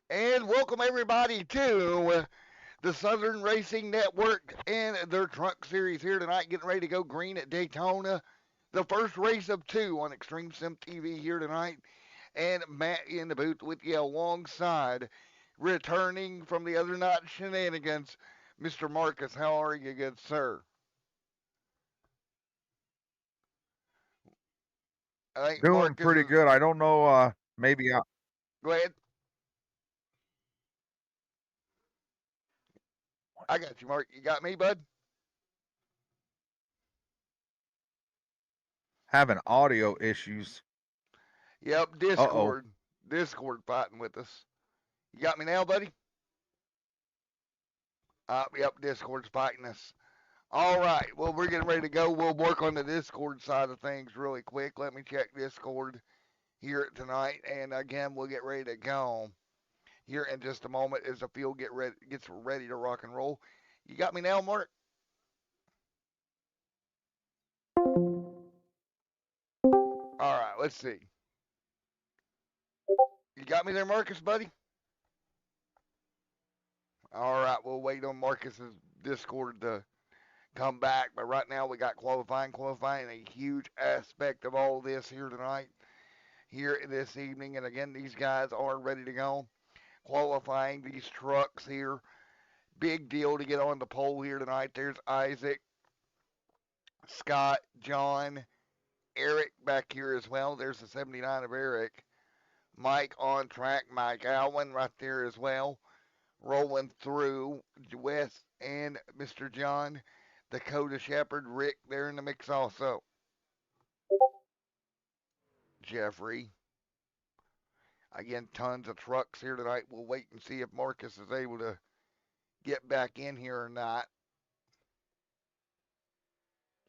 And welcome everybody to the Southern Racing Network and their truck series here tonight, getting ready to go green at Daytona. The first race of two on Extreme Sim TV here tonight. And Matt in the booth with you alongside, returning from the other night shenanigans, Mr. Marcus. How are you, good sir? I think Doing Marcus pretty is. good. I don't know. Maybe Go ahead. I got you, Mark. You got me, bud? having audio issues. Yep, Uh-oh. Discord. Discord fighting with us. You got me now, buddy? Yep, Discord's fighting us. All right. Well, we're getting ready to go. We'll work on the Discord side of things really quick. Let me check Discord here tonight, and again, we'll get ready to go here in just a moment as the field gets ready to rock and roll. You got me now, Mark? All right. Let's see. You got me there, Marcus, buddy? All right. We'll wait on Marcus's Discord to come back, but right now we got qualifying, a huge aspect of all this here tonight, here this evening, and again, these guys are ready to go. Qualifying these trucks here. Big deal to get on the pole here tonight. There's Isaac, Scott, John, Eric back here as well. There's the 79 of Eric. Mike on track. Mike Alwyn right there as well. Rolling through Wes and Mr. John. Dakota Shepard, Rick there in the mix also. Jeffrey. Again, tons of trucks here tonight. We'll wait and see if Marcus is able to get back in here or not.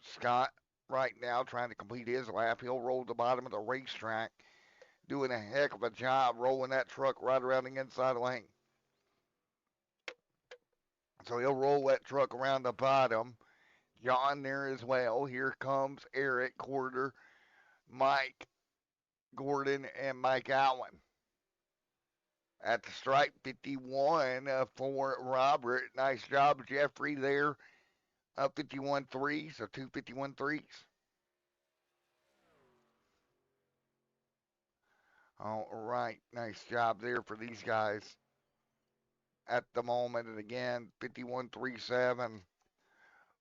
Scott right now trying to complete his lap. He'll roll the bottom of the racetrack, doing a heck of a job rolling that truck right around the inside lane. So he'll roll that truck around the bottom. John there as well. Here comes Eric Quarter, Mike Gordon, and Mike Allen. At the stripe, 51 for Robert. Nice job, Jeffrey, there. 51 threes, so two 51 threes. All right, nice job there for these guys at the moment. And again, 51-3-7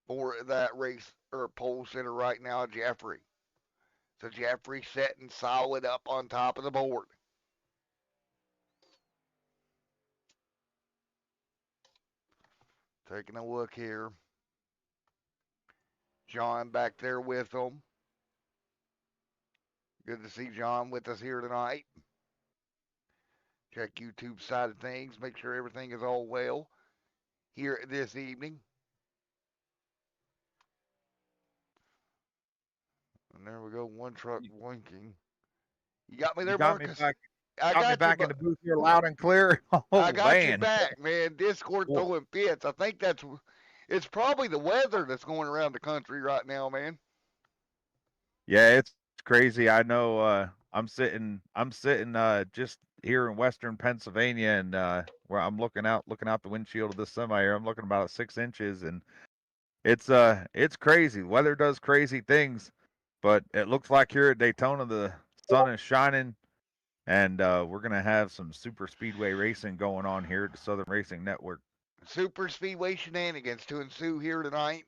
for that race or pole center right now, Jeffrey. So Jeffrey setting solid up on top of the board. Taking a look here. John back there with them. Good to see John with us here tonight. Check YouTube side of things. Make sure everything is all well here this evening. And there we go. One truck You blinking. You got me you there, got me Marcus? back. I Got me got you, back in but the booth here, loud and clear. I Oh got you man. back, man. Discord Well, throwing fits. I think it's probably the weather that's going around the country right now, man. yeah, it's crazy. I know. I'm sitting just here in Western Pennsylvania, and where I'm looking out the windshield of this semi here. I'm looking about 6 inches, and it's crazy. Weather does crazy things, but it looks like here at Daytona the sun is shining, and we're gonna have some super speedway racing going on here at the Southern Racing Network. Super Speedway shenanigans to ensue here tonight.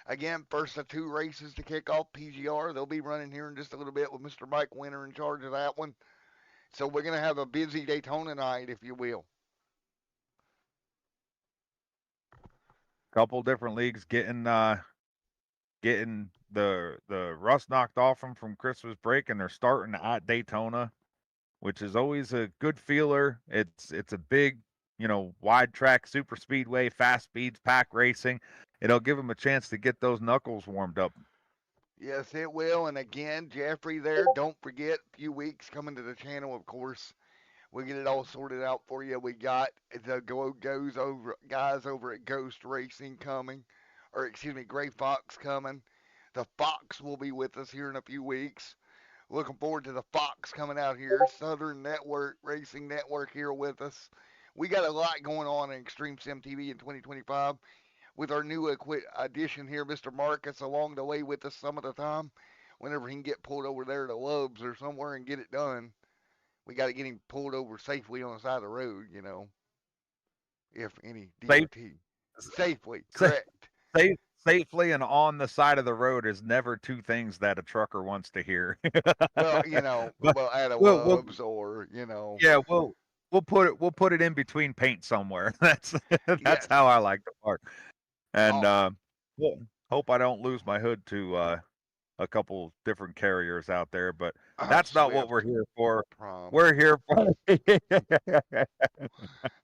Again, first of two races to kick off PGR. They'll be running here in just a little bit with Mr. Mike Winter in charge of that one. So we're going to have a busy Daytona night, if you will. Couple different leagues getting the rust knocked off them from Christmas break, and they're starting at Daytona, which is always a good feeler. It's a big, wide track super speedway, fast speeds, pack racing. It'll give them a chance to get those knuckles warmed up. Yes, it will. And again, Jeffrey there, don't forget, a few weeks coming to the channel, of course. We'll get it all sorted out for you. We got the goes over guys over at Ghost Racing coming, or excuse me, Gray Fox coming. The Fox will be with us here in a few weeks. Looking forward to the Fox coming out here, Southern Network Racing Network here with us. We got a lot going on in Extreme Sim TV in 2025 with our new addition here, Mr. Marcus, along the way with us some of the time. Whenever he can get pulled over there to Love's or somewhere and get it done, we got to get him pulled over safely on the side of the road, if any Safe, DOT. Safely, safe, correct. safely and on the side of the road is never two things that a trucker wants to hear. Well, But at a we'll Love's or, yeah, we'll put it in between paint somewhere. That's that's yes. how I like to park. And Oh, well, hope I don't lose my hood to a couple different carriers out there, but that's not what we're Swift here for. prom. We're here for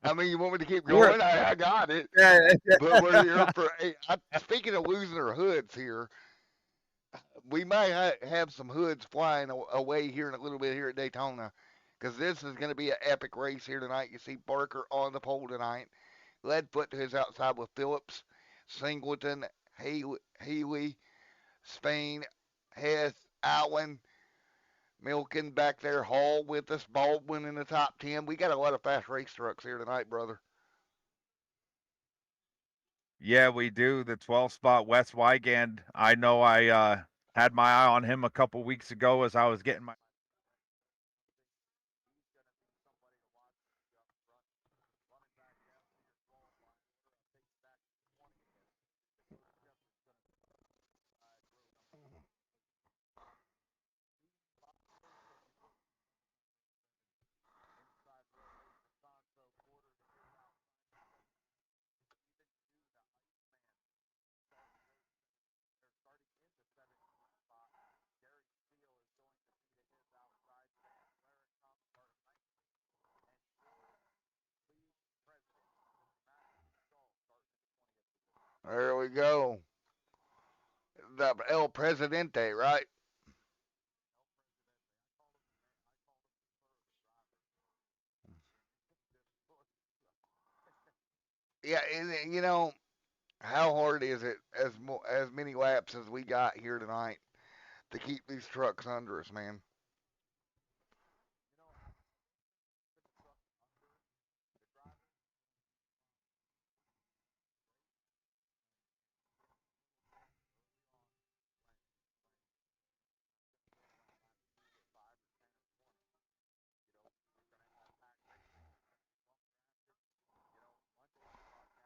I mean, you want me to keep we're going? I got it. yeah, But we're here for. Hey, speaking of losing our hoods here, we might have some hoods flying away here in a little bit here at Daytona, because this is going to be an epic race here tonight. You see Barker on the pole tonight. Leadfoot to his outside with Phillips, Singleton, Haley, Spain, Hess, Allen, Milken back there, Hall with us, Baldwin in the top 10. We got a lot of fast race trucks here tonight, brother. yeah, we do. The 12 spot Wes Wygand. I know I had my eye on him a couple weeks ago as I was getting my There we go. The El Presidente, right? Yeah, and how hard is it as many laps as we got here tonight to keep these trucks under us, man?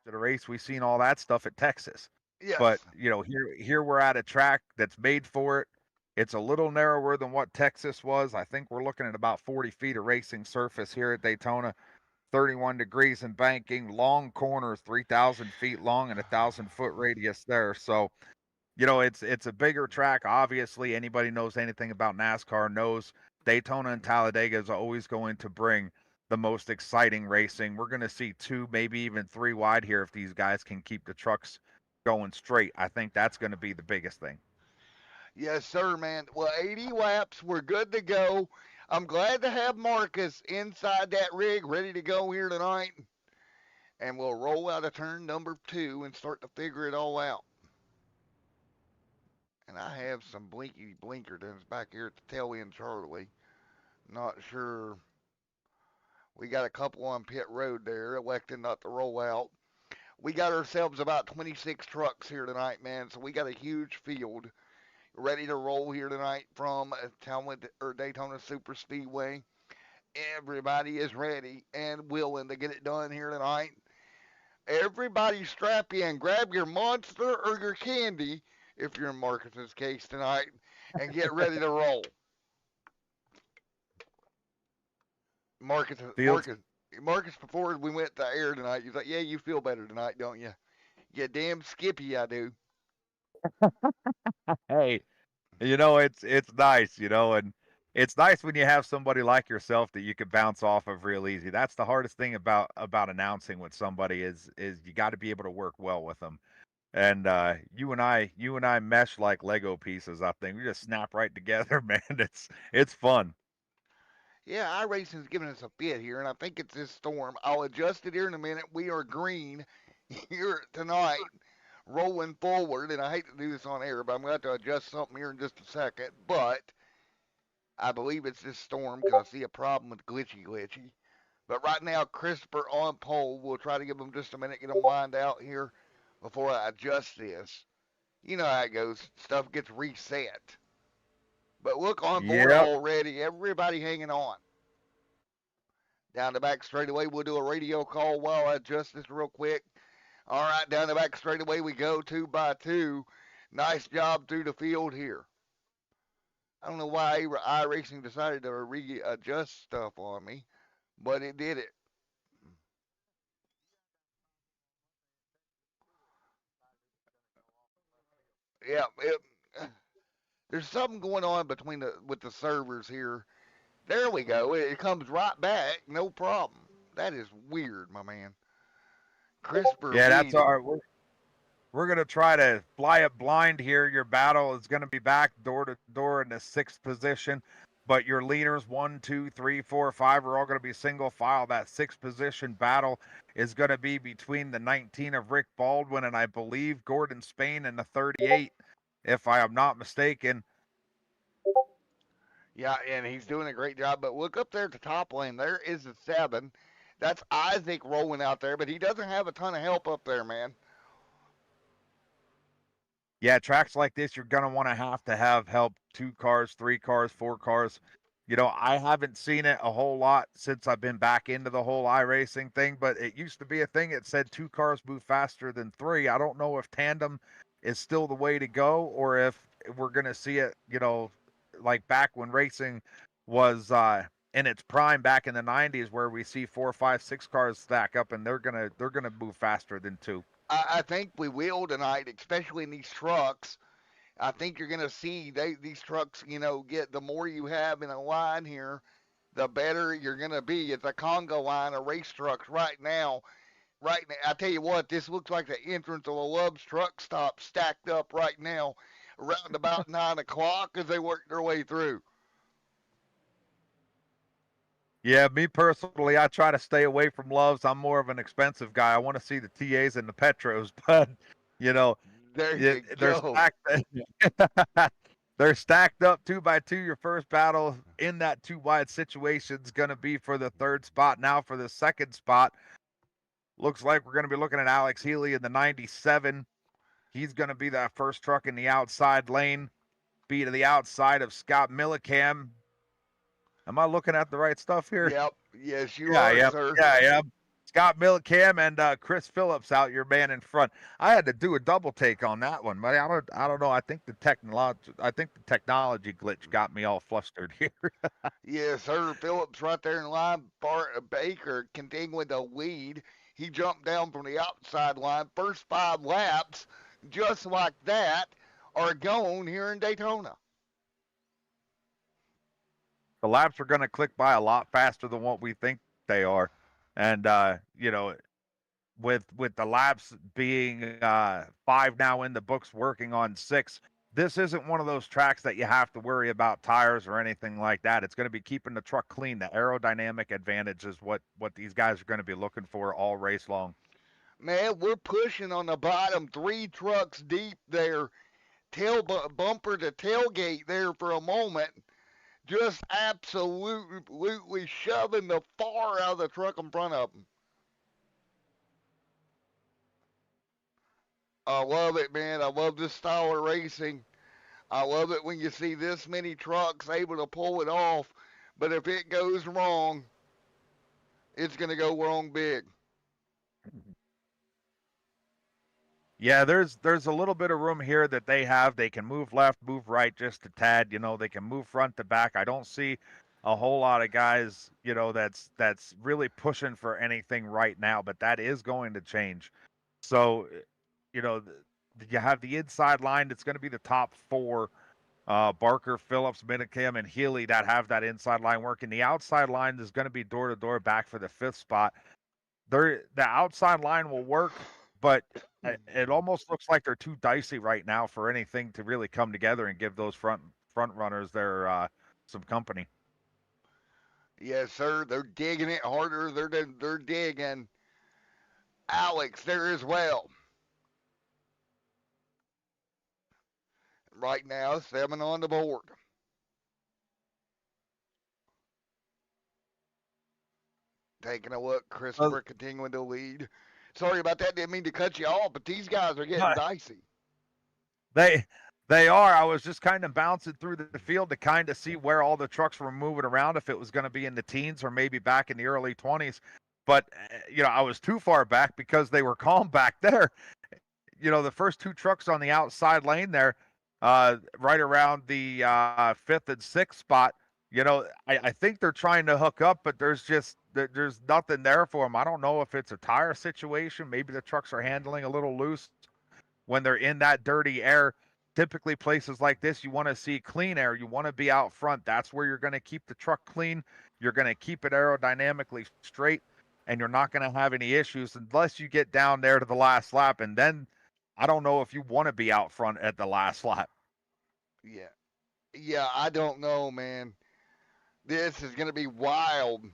to the race. We've seen all that stuff at Texas. Yes. But, here we're at a track that's made for it. It's a little narrower than what Texas was. I think we're looking at about 40 feet of racing surface here at Daytona. 31 degrees in banking, long corners, 3,000 feet long and 1,000 foot radius there. So, it's a bigger track. Obviously, anybody knows anything about NASCAR knows Daytona and Talladega is always going to bring the most exciting racing. We're going to see two, maybe even three wide here if these guys can keep the trucks going straight. I think that's going to be the biggest thing. Yes, sir, man. Well, 80 laps. We're good to go. I'm glad to have Marcus inside that rig ready to go here tonight. And we'll roll out of turn number 2 and start to figure it all out. And I have some blinky blinkertons back here at the tail end, Charlie. Not sure. We got a couple on pit road there, electing not to roll out. We got ourselves about 26 trucks here tonight, man. So we got a huge field ready to roll here tonight from Daytona Super Speedway. Everybody is ready and willing to get it done here tonight. Everybody strap in, grab your monster or your candy, if you're in Marcus's case tonight, and get ready to roll. Marcus, Fields, Marcus, Marcus, before we went to air tonight, he's like, "Yeah, you feel better tonight, don't you?" Yeah, damn Skippy, I do. hey, it's nice, and it's nice when you have somebody like yourself that you can bounce off of real easy. That's the hardest thing about announcing with somebody is you got to be able to work well with them. And you and I mesh like Lego pieces. I think we just snap right together, man. It's fun. Yeah, iRacing's giving us a fit here, and I think it's this storm. I'll adjust it here in a minute. We are green here tonight, rolling forward, and I hate to do this on air, but I'm going to have to adjust something here in just a second. But I believe it's this storm because I see a problem with glitchy. But right now, Christopher on pole. We'll try to give him just a minute, get him lined out here before I adjust this. You know how it goes. Stuff gets reset. But look on board Yep. already. Everybody hanging on. Down the back straightaway, we'll do a radio call while I adjust this real quick. All right, down the back straightaway we go 2 by 2. Nice job through the field here. I don't know why iRacing decided to readjust stuff on me, but it did it. Yeah, there's something going on between the with the servers here. There we go. It comes right back, no problem. That is weird, my man. CRISPR Yeah, that's leading. our. We're gonna try to fly it blind here. Your battle is gonna be back door to door in the sixth position, but your leaders 1, 2, 3, 4, 5 are all gonna be single file. That sixth position battle is gonna be between the 19 of Rick Baldwin and I believe Gordon Spain and the 38, if I am not mistaken. Yeah, and he's doing a great job. But look up there at the top lane. There is a 7. That's Isaac rolling out there, but he doesn't have a ton of help up there, man. Yeah, tracks like this, you're gonna want to have help. 2 cars, 3 cars, 4 cars. I haven't seen it a whole lot since I've been back into the whole iRacing thing, but it used to be a thing. It said 2 cars move faster than three. I don't know if tandem is still the way to go or if we're gonna see it, like back when racing was in its prime back in the 90s, where we see 4, 5, 6 cars stack up and they're gonna move faster than two. I think we will tonight, especially in these trucks. I think you're going to see these trucks, get the more you have in a line here, the better you're going to be. It's a Congo line of race trucks right now. Right now, I tell you what, this looks like the entrance of a Love's truck stop stacked up right now, around about 9 o'clock as they work their way through. Yeah, me personally, I try to stay away from Loves. I'm more of an expensive guy. I want to see the TAs and the Petros, but you know, There you they're go. stacked. They're stacked up 2 by 2. Your first battle in that two wide situation is going to be for the third spot. Now for the second spot, looks like we're going to be looking at Alex Healy in the 97. He's going to be that first truck in the outside lane, be to the outside of Scott Millicam. Am I looking at the right stuff here? Yep. Yes, you Yeah, are, yeah, sir. yeah, yeah. Scott Millicam and Chris Phillips out your man in front. I had to do a double take on that one, but I don't know. I think the technology glitch got me all flustered here. Yes, sir. Phillips right there in line. Bart Baker continuing the lead. He jumped down from the outside line. First 5 laps, just like that, are gone here in Daytona. The laps are going to click by a lot faster than what we think they are, and with the laps being 5 now in the books, working on 6. This isn't one of those tracks that you have to worry about tires or anything like that. It's going to be keeping the truck clean. The aerodynamic advantage is what these guys are going to be looking for all race long. Man, we're pushing on the bottom, 3 trucks deep there, bumper to tailgate there for a moment. Just absolutely shoving the far out of the truck in front of them. I love it, man. I love this style of racing. I love it when you see this many trucks able to pull it off. But if it goes wrong, it's going to go wrong big. Yeah, there's a little bit of room here that they have. They can move left, move right just a tad. They can move front to back. I don't see a whole lot of guys, that's really pushing for anything right now, but that is going to change. So, you know, you have the inside line. It's going to be the top 4, Barker, Phillips, Minicam, and Healy that have that inside line working. The outside line is going to be door to door back for the 5th spot. The outside line will work, but it almost looks like they're too dicey right now for anything to really come together and give those front runners their some company. Yes, sir. They're digging it harder. They're digging. Alex there as well. Right now, 7 on the board. Taking a look, Uh, Christopher continuing to lead. Sorry about that. Didn't mean to cut you off, but these guys are getting uh, dicey. they they are. I was just kind of bouncing through the field to kind of see where all the trucks were moving around, if it was going to be in the teens or maybe back in the early 20s. But I was too far back because they were calm back there. The first two trucks on the outside lane there, right around the fifth and sixth spot. I think they're trying to hook up, but there's nothing there for them. I don't know if it's a tire situation. Maybe the trucks are handling a little loose when they're in that dirty air. Typically, places like this, you want to see clean air. You want to be out front. That's where you're going to keep the truck clean. You're going to keep it aerodynamically straight, and you're not going to have any issues unless you get down there to the last lap. And then I don't know if you want to be out front at the last lap. Yeah. Yeah, I don't know, man. This is going to be wild.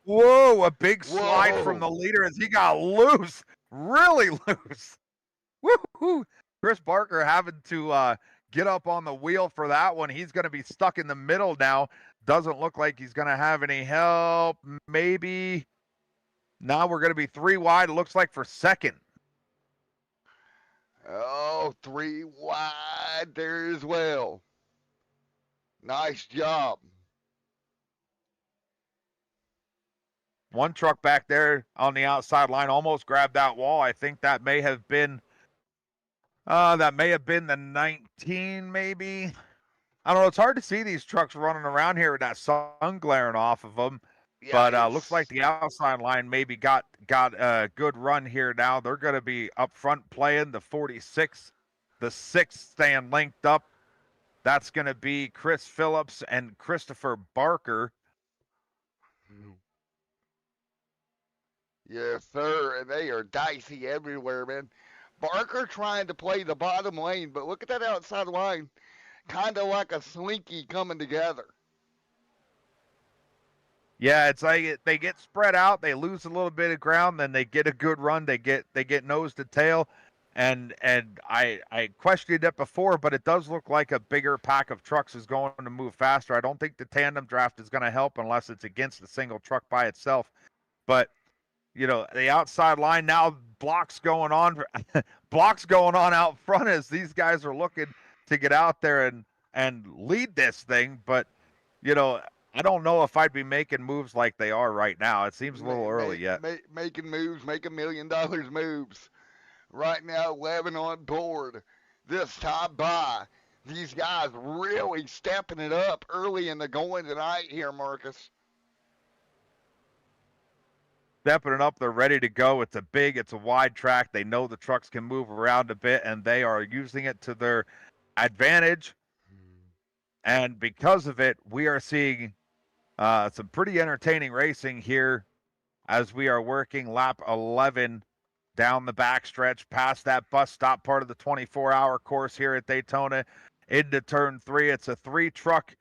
Whoa, a big slide from Whoa. the leader as he got loose, really loose. Woo-hoo. Chris Barker having to get up on the wheel for that one. He's going to be stuck in the middle now. Doesn't look like he's going to have any help. Maybe. Now we're going to be 3 wide. It looks like for second. Oh, 3 wide there as well. Nice job. One truck back there on the outside line almost grabbed that wall. I think that may have been the 19, maybe. I don't know. It's hard to see these trucks running around here with that sun glaring off of them. Yeah, But looks like it's the outside line maybe got a good run here now. They're going to be up front playing the 46, the 6th staying linked up. That's going to be Chris Phillips and Christopher Barker. yes, sir. And they are dicey everywhere, man. Barker trying to play the bottom lane, but look at that outside line. Kind of like a slinky coming together. Yeah, it's like they get spread out, they lose a little bit of ground, then they get a good run, they get nose to tail, and I questioned it before, but it does look like a bigger pack of trucks is going to move faster. I don't think the tandem draft is going to help unless it's against the single truck by itself. But the outside line now, blocks going on blocks going on out front as these guys are looking to get out there and lead this thing, but I don't know if I'd be making moves like they are right now. It seems a little early yet. Making moves, make $1 million moves. Right now, 11 on board. This time by. These guys really stepping it up early in the going tonight here, Marcus. Stepping it up, they're ready to go. It's a wide track. They know the trucks can move around a bit, and they are using it to their advantage. And because of it, we are seeing some pretty entertaining racing here as we are working lap 11 down the backstretch past that bus stop part of the 24-hour course here at Daytona into turn 3. It's a 3-truck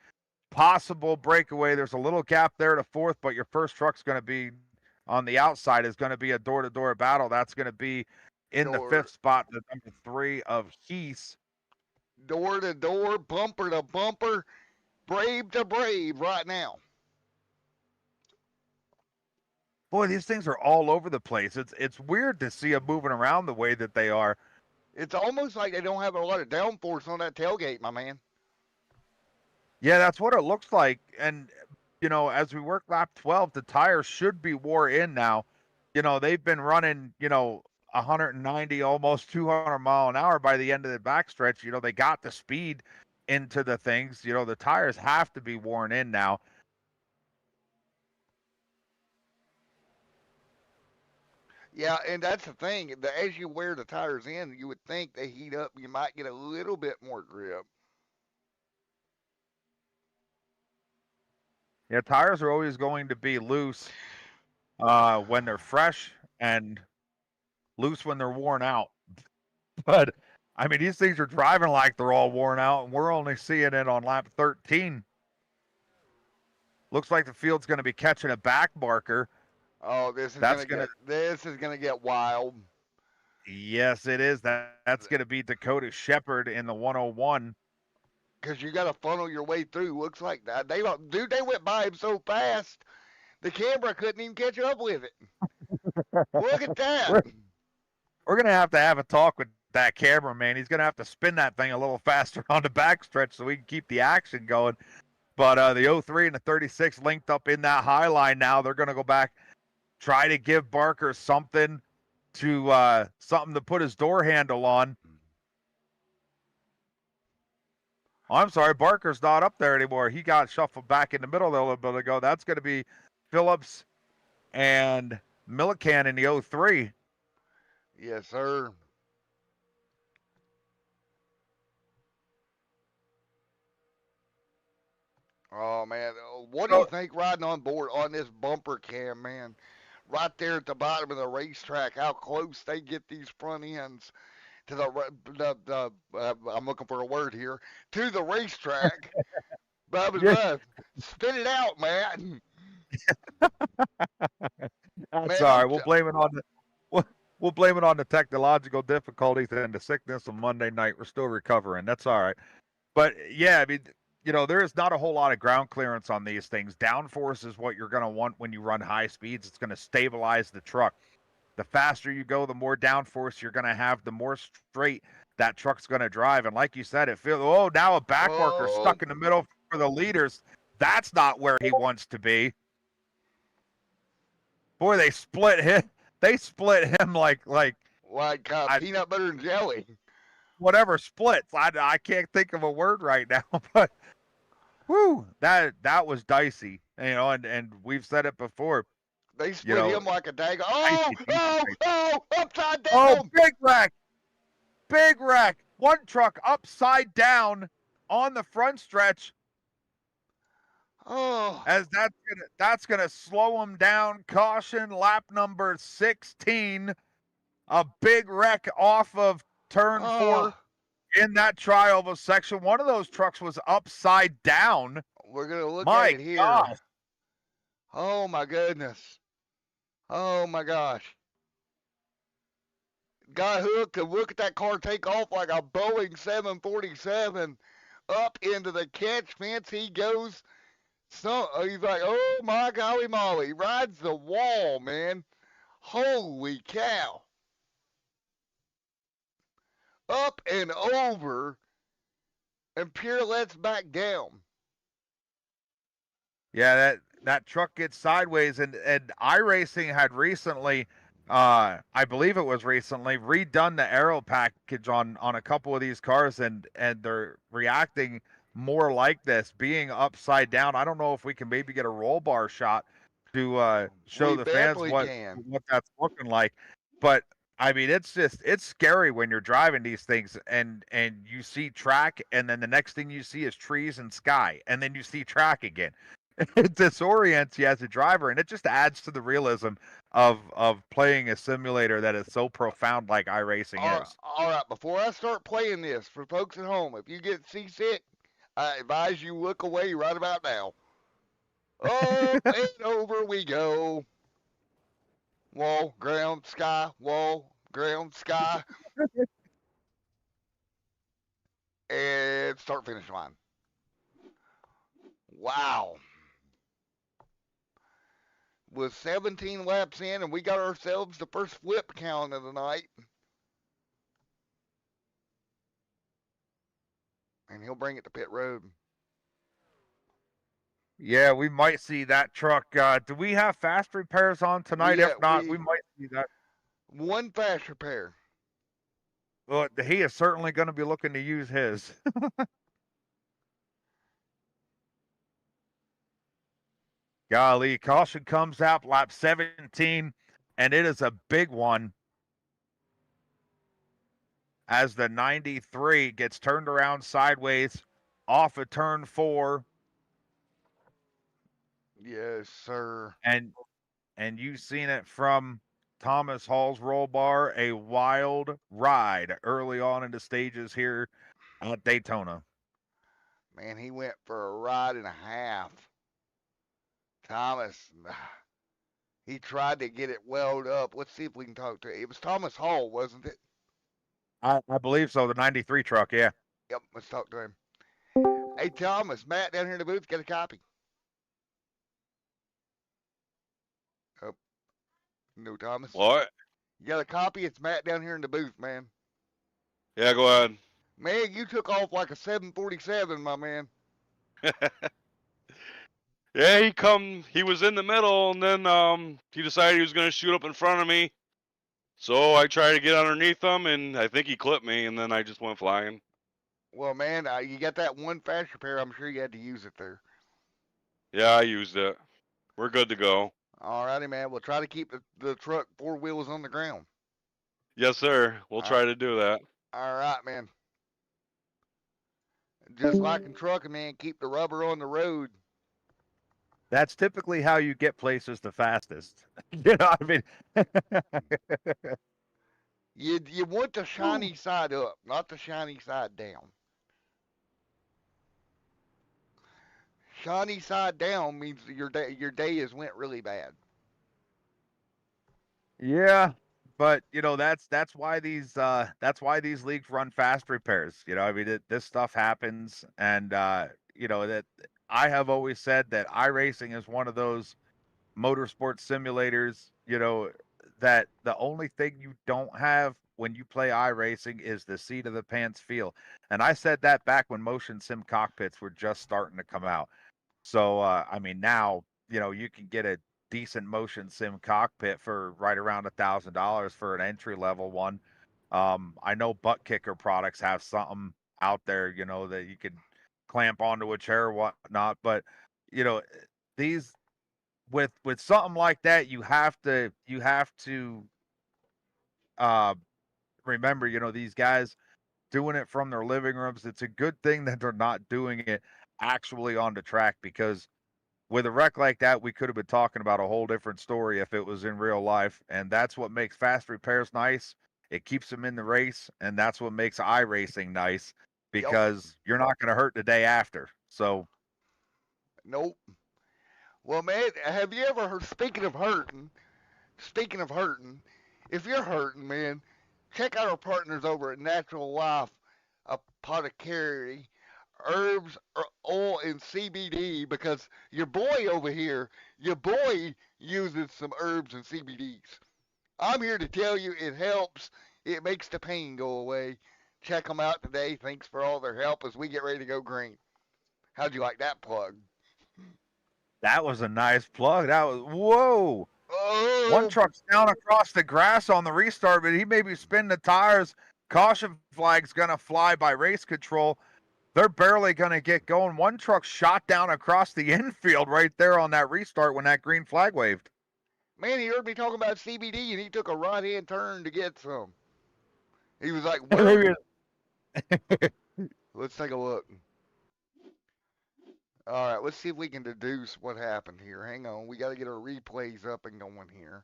possible breakaway. There's a little gap there to 4th, but your first truck's going to be on the outside is going to be a door-to-door battle. That's going to be in the 5th spot, the number 3 of Heath. Door to door, bumper to bumper, brave to brave right now. Boy, these things are all over the place. It's weird to see them moving around the way that they are. It's almost like they don't have a lot of downforce on that tailgate, my man. Yeah, that's what it looks like. And, as we work lap 12, the tires should be wore in now. They've been running, 190, almost 200 mile an hour by the end of the backstretch. They got the speed into the things. The tires have to be worn in now. Yeah, and that's the thing. As you wear the tires in, you would think they heat up. You might get a little bit more grip. Yeah, tires are always going to be loose when they're fresh and loose when they're worn out. But, I mean, these things are driving like they're all worn out, and we're only seeing it on lap 13. Looks like the field's going to be catching a back marker. Oh, this is gonna get wild. Yes, it is. That's going to be Dakota Shepard in the 101. Because you got to funnel your way through. Looks like that. They went by him so fast. The camera couldn't even catch up with it. Look at that. we're we're gonna have a talk with that cameraman. He's gonna have to spin that thing a little faster on the backstretch so we can keep the action going. But the 03 and the 36 linked up in that high line now. They're gonna go back, try to give Barker something to put his door handle on. Oh, I'm sorry, Barker's not up there anymore. He got shuffled back in the middle there a little bit ago. That's going to be Phillips and Millican in the 03. Yes, sir. Oh man, what do you So, think riding on board on this bumper cam, man? Right there at the bottom of the racetrack, how close they get these front ends to the I'm looking for a word here, to the racetrack. Bubba's yeah, Buzz, spit it out, man. that's Man, all right. We'll blame it on the technological difficulties and the sickness of Monday night. We're still recovering. That's all right. But yeah, I mean, there is not a whole lot of ground clearance on these things. Downforce is what you're going to want when you run high speeds. It's going to stabilize the truck. The faster you go, the more downforce you're going to have, the more straight that truck's going to drive. And like you said, it feels, oh, now a backworker oh, stuck in the middle for the leaders. That's not where he wants to be. Boy, they split him. They split him like I, peanut butter and jelly. whatever splits. I can't think of a word right now, but whew, that was dicey. And we've said it before. They You split know, him like a dagger. Oh, dicey, oh, dicey. oh, upside Oh, down. big wreck. One truck upside down on the front stretch, Oh, as that's gonna slow him down. Caution, lap number 16. A big wreck off of turn oh. 4 in that trioval section. One of those trucks was upside down. We're going to look at My it here. gosh. Oh, my goodness. Oh, my gosh. Got hooked and look at that car take off like a Boeing 747 up into the catch fence. He goes. So he's like, oh my golly molly, rides the wall, man. Holy cow. Up and over and pure lets back down. Yeah, that truck gets sideways, and iRacing had recently, I believe it was recently, redone the aero package on a couple of these cars, and they're reacting more like this, being upside down. I don't know if we can maybe get a roll bar shot to show We the fans definitely can. what that's looking like, but. I mean, it's scary when you're driving these things and you see track, and then the next thing you see is trees and sky, and then you see track again. It disorients you as a driver, and it just adds to the realism of playing a simulator that is so profound like iRacing is. All right, before I start playing this, for folks at home, if you get seasick, I advise you look away right about now. Up and over we go. Wall, ground, sky, wall, ground, sky, and start finish line. Wow. With 17 laps in, and we got ourselves the first flip count of the night. And he'll bring it to pit road. Yeah, we might see that truck. Do we have fast repairs on tonight? If not, we might see that. One fast repair. Well, he is certainly going to be looking to use his. Golly, caution comes out lap 17, and it is a big one as the 93 gets turned around sideways off of turn 4. Yes, sir. And you've seen it from Thomas Hall's roll bar, a wild ride early on in the stages here at Daytona. Man, he went for a ride and a half. Thomas, he tried to get it welled up. Let's see if we can talk to it. It was Thomas Hall, wasn't it? I believe so, the 93 truck, yeah. Yep, let's talk to him. Hey, Thomas, Matt down here in the booth, get a copy. No, Thomas. What? You got a copy? It's Matt down here in the booth, man. Yeah, go ahead. Man, you took off like a 747, my man. Yeah, he was in the middle, and then he decided he was going to shoot up in front of me. So I tried to get underneath him, and I think he clipped me, and then I just went flying. Well, man, you got that one fast repair. I'm sure you had to use it there. Yeah, I used it. We're good to go. All righty, man. We'll try to keep the truck four wheels on the ground. Yes, sir. We'll All right, try to do that. all right, man. Just like in trucking, man, keep the rubber on the road. That's typically how you get places the fastest. You know, I mean, You want the shiny side up, not the shiny side down. Shiny side down means your day has went really bad. yeah, but that's why these leagues run fast repairs. You know, I mean, this stuff happens, and that I have always said that iRacing is one of those motorsport simulators. That the only thing you don't have when you play iRacing is the seat of the pants feel. And I said that back when motion sim cockpits were just starting to come out. So I mean, now you can get a decent motion sim cockpit for right around $1,000 for an entry level one. I know Butt Kicker products have something out there, that you could clamp onto a chair or whatnot. But you know, these with something like that, you have to uh, remember, these guys doing it from their living rooms. It's a good thing that they're not doing it actually on the track, because with a wreck like that, we could have been talking about a whole different story if it was in real life. And that's what makes fast repairs nice. It keeps them in the race, and that's what makes iRacing nice, Yep. because you're not going to hurt the day after. So, Nope. Well, man, have you ever heard? Speaking of hurting, if you're hurting, man, check out our partners over at Natural Life Apothecary, herbs, oil, and CBD. Because your boy uses some herbs and CBDs. I'm here to tell you it helps. It makes the pain go away. Check them out today. Thanks for all their help as we get ready to go green. How'd you like that plug? that was a nice plug. That was, whoa. One Oh, truck's down across the grass on the restart, but he may be spinning the tires. Caution flag's going to fly by race control. They're barely going to get going. One truck shot down across the infield right there on that restart when that green flag waved. man, he heard me talking about CBD and he took a right hand turn to get some. He was like, "Where?" Let's take a look. All right, let's see if we can deduce what happened here. Hang on, we got to get our replays up and going here.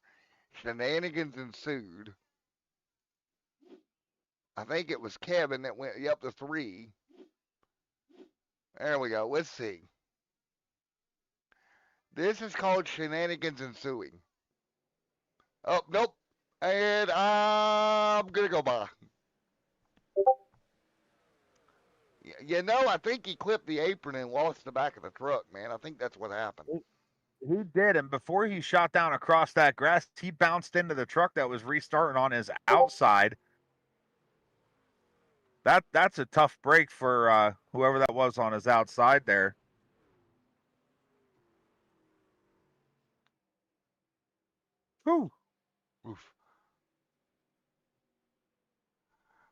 Shenanigans ensued. I think it was Kevin that went up to three. There we go. Let's see. This is called shenanigans ensuing. Oh, nope. And I'm going to go by. I think he clipped the apron and lost the back of the truck, man. I think that's what happened. He did, and before he shot down across that grass, he bounced into the truck that was restarting on his outside. That's a tough break for whoever that was on his outside there. Whew. Oof.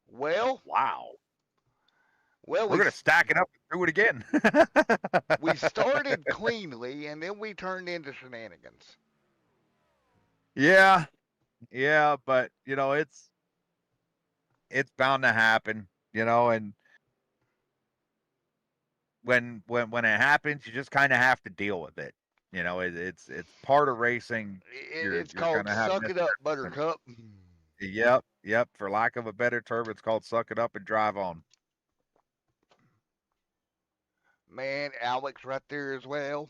Well, Wow. well, We're we gonna stack it up and do it again. we started cleanly and then we turned into shenanigans. Yeah, yeah, but it's bound to happen, and when it happens, you just kind of have to deal with it. It's part of racing. You're It's you're called gonna have suck it up, missteps. Buttercup. Yep. For lack of a better term, it's called suck it up and drive on. Man, Alex right there as well.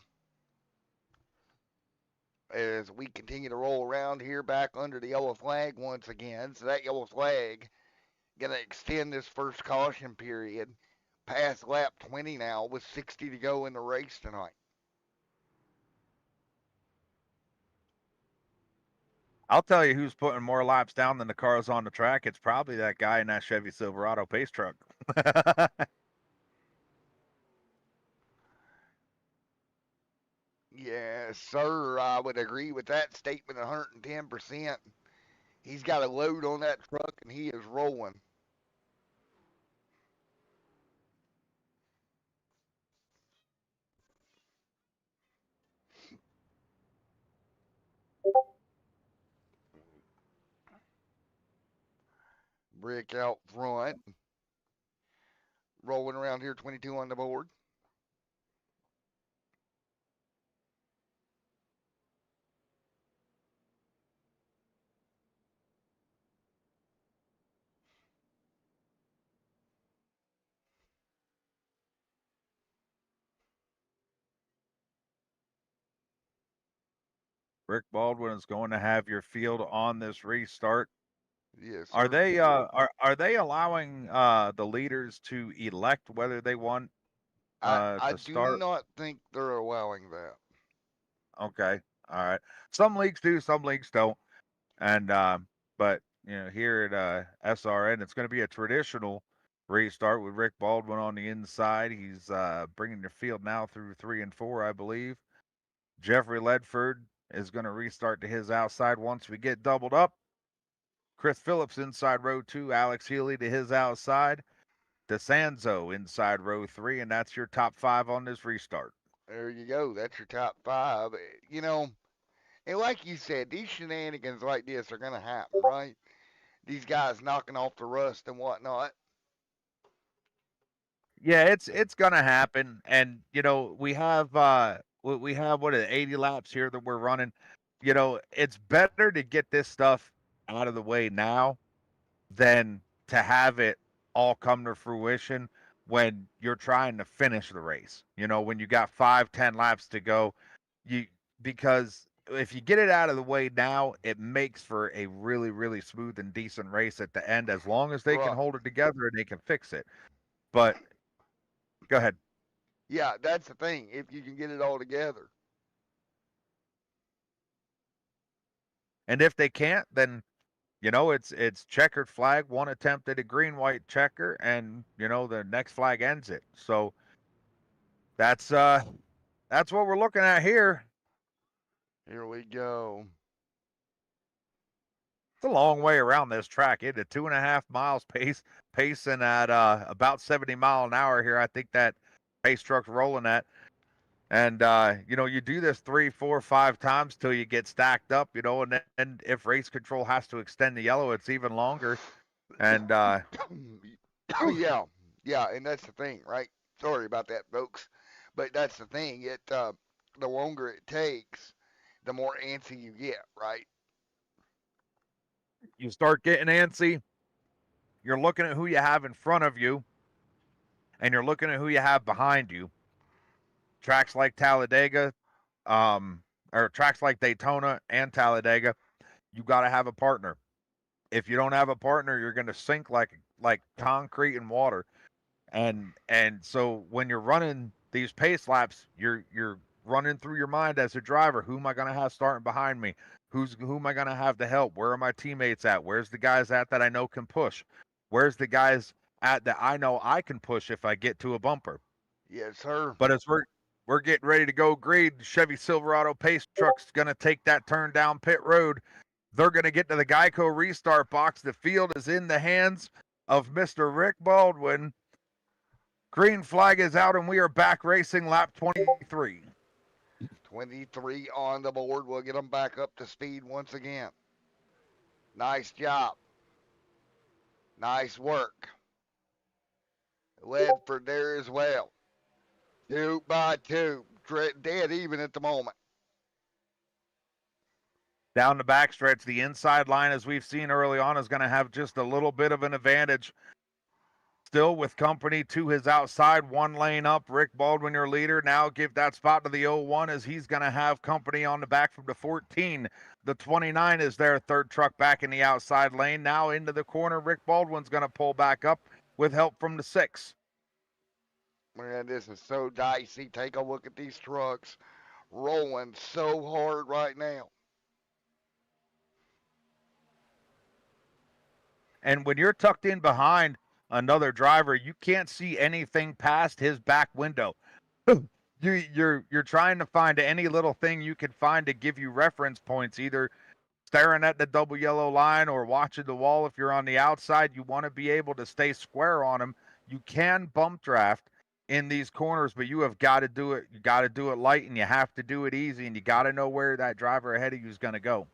As we continue to roll around here back under the yellow flag once again. So that yellow flag going to extend this first caution period past lap 20 now with 60 to go in the race tonight. I'll tell you who's putting more laps down than the cars on the track. It's probably that guy in that Chevy Silverado pace truck. Yes, sir. I would agree with that statement 110%. He's got a load on that truck and he is rolling. Brick out front. Rolling around here, 22 on the board. Rick Baldwin is going to have your field on this restart. Yes, Are sir. they are they allowing the leaders to elect whether they want I to do start? not think they're allowing that. Okay, all right. Some leagues do, some leagues don't. And but here at SRN, it's going to be a traditional restart with Rick Baldwin on the inside. He's bringing the field now through 3 and 4, I believe. Jeffrey Ledford is going to restart to his outside once we get doubled up. Chris Phillips inside row 2, Alex Healy to his outside, DeSanzo inside row 3, and that's your top 5 on this restart. There you go. That's your top five. You know, and like you said, these shenanigans like this are going to happen, right? These guys knocking off the rust and whatnot. Yeah, it's gonna happen, and we have what 80 laps here that we're running. It's better to get this stuff out of the way now than to have it all come to fruition when you're trying to finish the race. When you got 5-10 laps to go, you because if you get it out of the way now, it makes for a really, really smooth and decent race at the end, as long as they can Right. hold it together and they can fix it. But go ahead. Yeah, that's the thing. If you can get it all together. And if they can't, then it's checkered flag, one attempt at a green white checker, and the next flag ends it. So that's uh that's what we're looking at here. Here we go. It's a long way around this track. It 2.5 miles pacing at about 70 mile an hour here. I think that pace truck's rolling at. And you do this 3, 4, 5 times till you get stacked up, and then if race control has to extend the yellow, it's even longer. And Yeah, yeah, and that's the thing, right? Sorry about that, folks, but that's the thing. The longer it takes, the more antsy you get, right? you start getting antsy. You're looking at who you have in front of you, and you're looking at who you have behind you. Tracks like Talladega, or tracks like Daytona and Talladega, you got to have a partner. If you don't have a partner, you're going to sink like concrete and water. And so when you're running these pace laps, you're running through your mind as a driver, who am I going to have starting behind me? Who am I going to have to help? Where are my teammates at? Where's the guys at that I know can push? Where's the guys at that I know I can push if I get to a bumper? Yes, sir. But as we're getting ready to go green, Chevy Silverado pace truck's going to take that turn down pit road. They're going to get to the Geico restart box. The field is in the hands of Mr. Rick Baldwin. Green flag is out, and we are back racing lap 23. 23 on the board. We'll get them back up to speed once again. Nice job. Nice work. Ledford there as well. 2 by 2. Dead even at the moment. Down the backstretch, the inside line, as we've seen early on, is going to have just a little bit of an advantage. Still with company to his outside, 1 lane up. Rick Baldwin, your leader. Now give that spot to the 01 as he's going to have company on the back from the 14. The 29 is their third truck back in the outside lane. Now into the corner. Rick Baldwin's going to pull back up with help from the 6. Man, this is so dicey. Take a look at these trucks rolling so hard right now. And when you're tucked in behind another driver, you can't see anything past his back window. You're trying to find any little thing you can find to give you reference points, either staring at the double yellow line or watching the wall. If you're on the outside, you want to be able to stay square on them. You can bump draft in these corners, but you have got to do it. You got to do it light, and you have to do it easy, and you got to know where that driver ahead of you is going to go.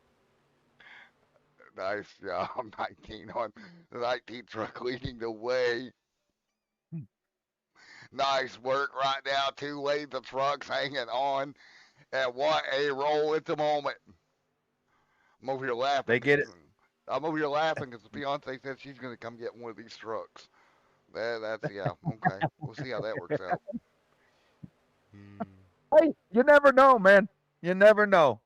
Nice job, 19 on the 19 truck leading the way. Nice work right now. 2 lanes of trucks hanging on. And what a roll at the moment. I'm over here laughing. They get it. I'm over here laughing because the fiance said she's going to come get one of these trucks. That's, yeah, okay. We'll see how that works out. Hey, you never know, man. You never know.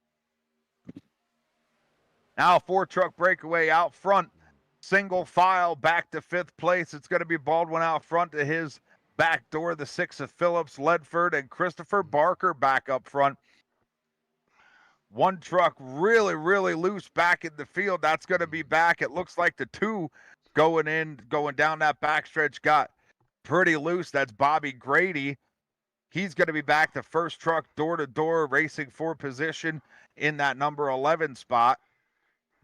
Now, 4-truck breakaway out front. Single file back to 5th place. It's going to be Baldwin out front to his back door. The 6 of Phillips, Ledford, and Christopher Barker back up front. 1 truck really, really loose back in the field. That's going to be back. It looks like the 2 going down that backstretch got pretty loose. That's Bobby Grady. He's going to be back. The 1st truck door to door racing for position in that number 11 spot.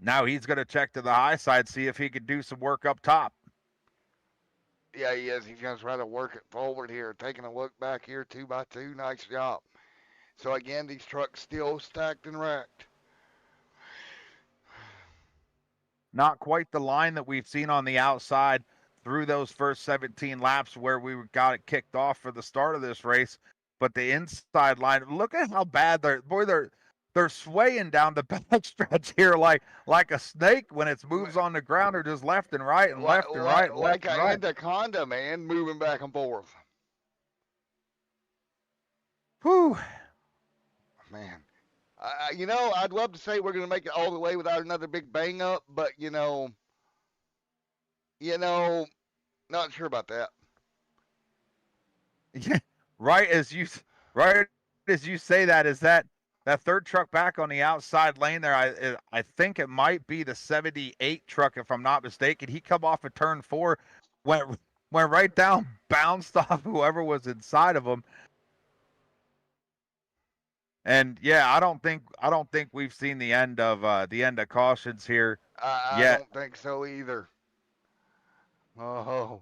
Now he's going to check to the high side, see if he can do some work up top. Yeah, he is. He's going to try to work it forward here. Taking a look back here, 2 by 2. Nice job. So again, these trucks still stacked and racked. Not quite the line that we've seen on the outside through those first 17 laps where we got it kicked off for the start of this race. But the inside line, look at how bad they're swaying down the backstretch here like a snake when it moves on the ground, or just left and right and left and right. Like an anaconda, man, moving back and forth. Whew. Man. I'd love to say we're going to make it all the way without another big bang up, but, not sure about that. Yeah, right as you say that, is that 3rd truck back on the outside lane there. I think it might be the 78 truck, if I'm not mistaken. He come off of turn 4, went right down, bounced off whoever was inside of him. And yeah, I don't think we've seen the end of cautions here yet. I don't think so either. Oh,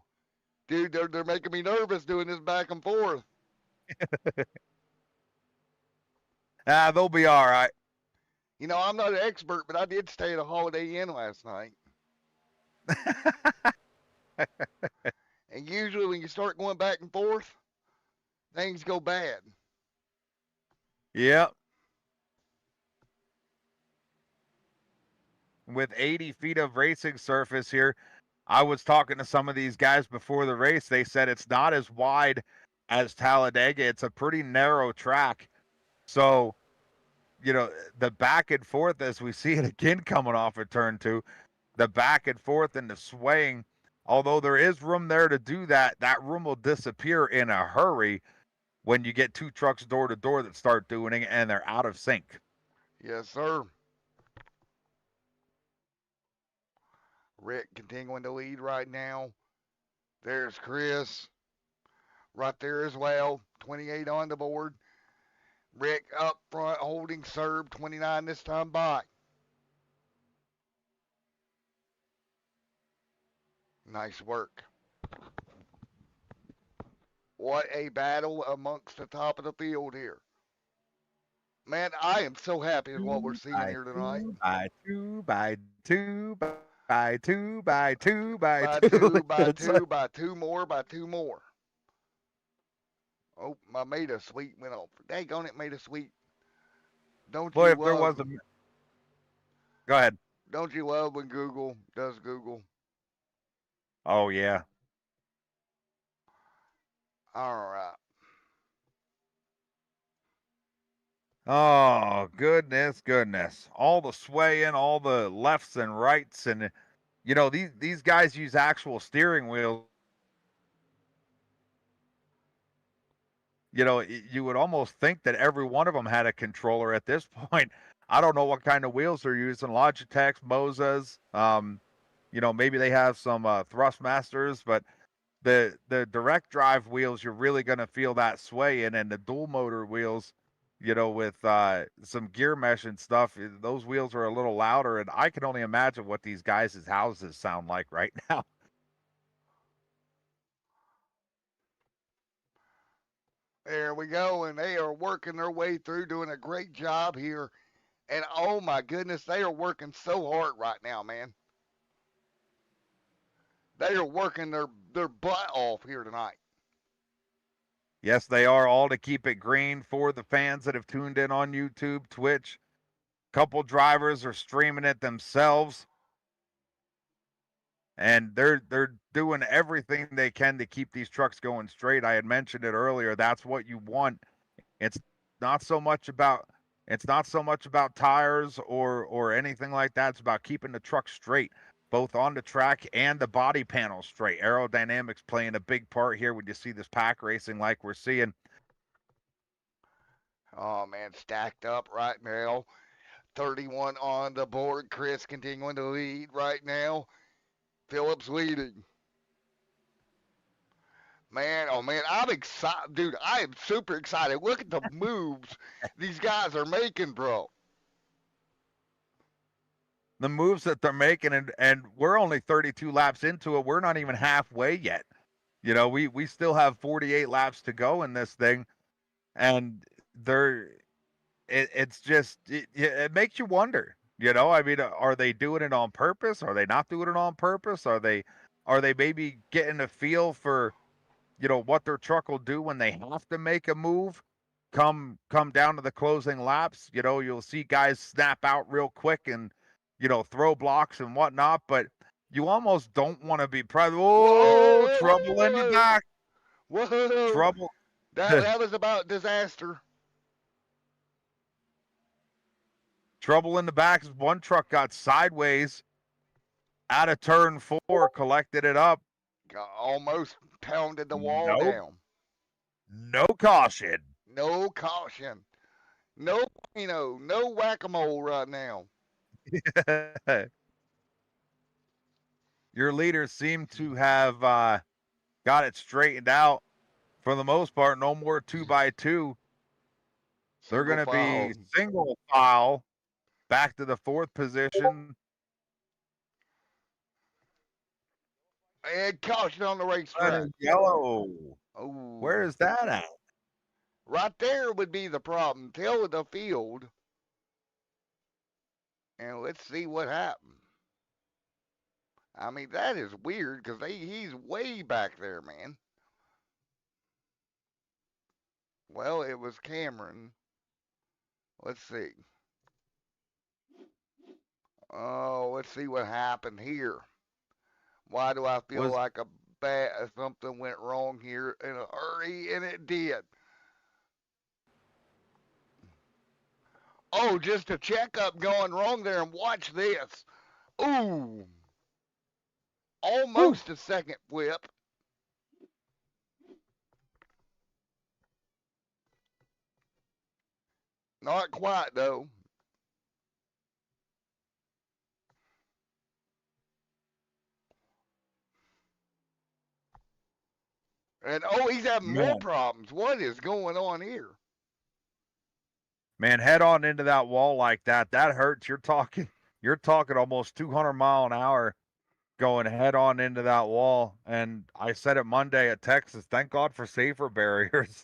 dude, they're making me nervous doing this back and forth. They'll be all right. I'm not an expert, but I did stay at a Holiday Inn last night. And usually when you start going back and forth, things go bad. Yep. With 80 feet of racing surface here, I was talking to some of these guys before the race. They said it's not as wide as Talladega. It's a pretty narrow track. So, the back and forth, as we see it again coming off of turn 2, the back and forth and the swaying, although there is room there to do that, that room will disappear in a hurry when you get 2 trucks door to door that start doing it and they're out of sync. Yes, sir. Rick continuing to lead right now. There's Chris right there as well. 28 on the board. Rick up front holding serve. 29 this time by. Nice work. What a battle amongst the top of the field here. Man, I am so happy with what we're seeing here tonight. By two, by two, by two, by two, by two, two, by two, by two more, by 2 more. Oh, my Made a Sweet went off. Daggone it, Made a Sweet. Don't Boy, you if there was a... Go ahead. Don't you love when Google does Google? Oh, yeah. All right. Oh, goodness. All the swaying, all the lefts and rights. And, these guys use actual steering wheels. You would almost think that every one of them had a controller at this point. I don't know what kind of wheels they're using. Logitech, Mosas. Maybe they have some Thrustmasters, but the direct drive wheels, you're really going to feel that sway in, and the dual motor wheels, with some gear mesh and stuff, those wheels are a little louder, and I can only imagine what these guys' houses sound like right now. There we go, and they are working their way through, doing a great job here. And oh my goodness, they are working so hard right now, man. They are working their butt off here tonight. Yes, they are, all to keep it green for the fans that have tuned in on YouTube, Twitch. Couple drivers are streaming it themselves, and they're doing everything they can to keep these trucks going straight. I had mentioned it earlier. That's what you want. It's not so much about tires or anything like that. It's about keeping the truck straight, both on the track and the body panel straight. Aerodynamics playing a big part here when you see this pack racing like we're seeing. Oh man, stacked up right now. 31 on the board. Chris continuing to lead right now. Phillips leading. Man, oh man, I'm excited, dude. I am super excited. Look at the moves these guys are making, bro. The moves that they're making, and we're only 32 laps into it. We're not even halfway yet. We still have 48 laps to go in this thing, and it's just it makes you wonder. I mean, are they doing it on purpose? Are they not doing it on purpose? Are they maybe getting a feel for what their truck will do when they have to make a move? Come down to the closing laps, you'll see guys snap out real quick and throw blocks and whatnot, but you almost don't want to be Whoa, whoa, trouble in the back. whoa. Trouble. That was about disaster. Trouble in the back. One truck got sideways out of turn 4, collected it up. Almost pounded the wall Nope. down. No caution. No caution. No no whack-a-mole right now. Your leaders seem to have got it straightened out for the most part. No more 2x2. They're going to be single file back to the 4th position. And caution on the racetrack. Yellow. Oh, Where is that at? right there would be the problem. Tail of the field. And let's see what happened. I mean, that is weird because he's way back there, man. Well, it was Cameron. Let's see. Oh, let's see what happened here. Why do I feel like something went wrong here in a hurry? And it did. Oh, just a checkup going wrong there, and watch this. Ooh. Almost a second flip. Not quite, though. And he's having more problems. What is going on here? Man, head on into that wall like that. That hurts. You're talking almost 200 mile an hour going head on into that wall. And I said it Monday at Texas. Thank God for safer barriers.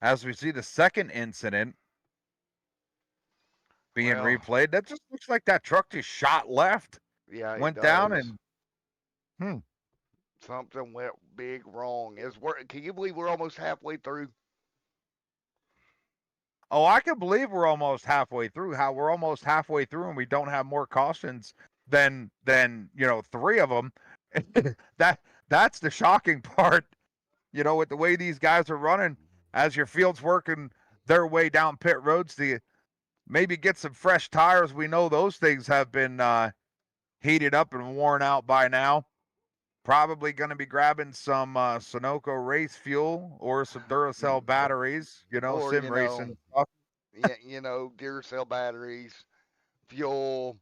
As we see the second incident being replayed, that just looks like that truck just shot left. Yeah, went down and something went big wrong. Can you believe we're almost halfway through? Oh, I can believe we're almost halfway through. We're almost halfway through and we don't have more cautions than 3 of them. That's the shocking part. With the way these guys are running, as your field's working their way down pit roads to maybe get some fresh tires. We know those things have been heated up and worn out by now. Probably going to be grabbing some Sunoco race fuel or some Duracell batteries, or, sim racing stuff. Yeah, Duracell batteries. fuel,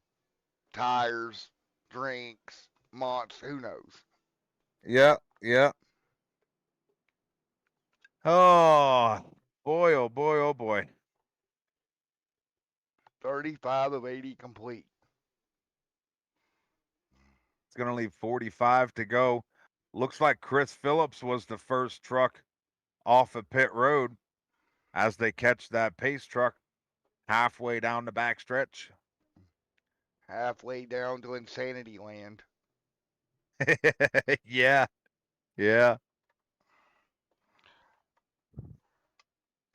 tires, drinks, months, who knows? Yeah, yeah. Oh boy, oh boy, oh boy. 35 of 80 complete. It's gonna leave 45 to go. Looks like Chris Phillips was the first truck off of pit road as they catch that pace truck halfway down the backstretch. Halfway down to insanity land. Yeah, yeah.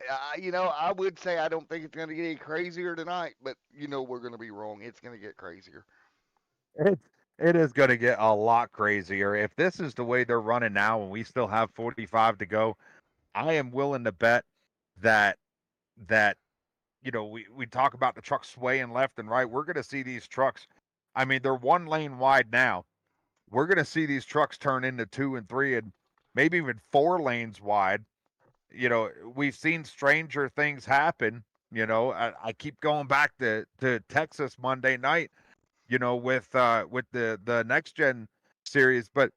I would say I don't think it's going to get any crazier tonight, but we're going to be wrong. It's going to get crazier. It is going to get a lot crazier. If this is the way they're running now and we still have 45 to go, I am willing to bet that that we talk about the trucks swaying left and right. We're going to see these trucks. I mean, they're 1 lane wide now. We're going to see these trucks turn into 2 and 3 and maybe even 4 lanes wide. We've seen stranger things happen. I keep going back to Texas Monday night, with the next gen series, but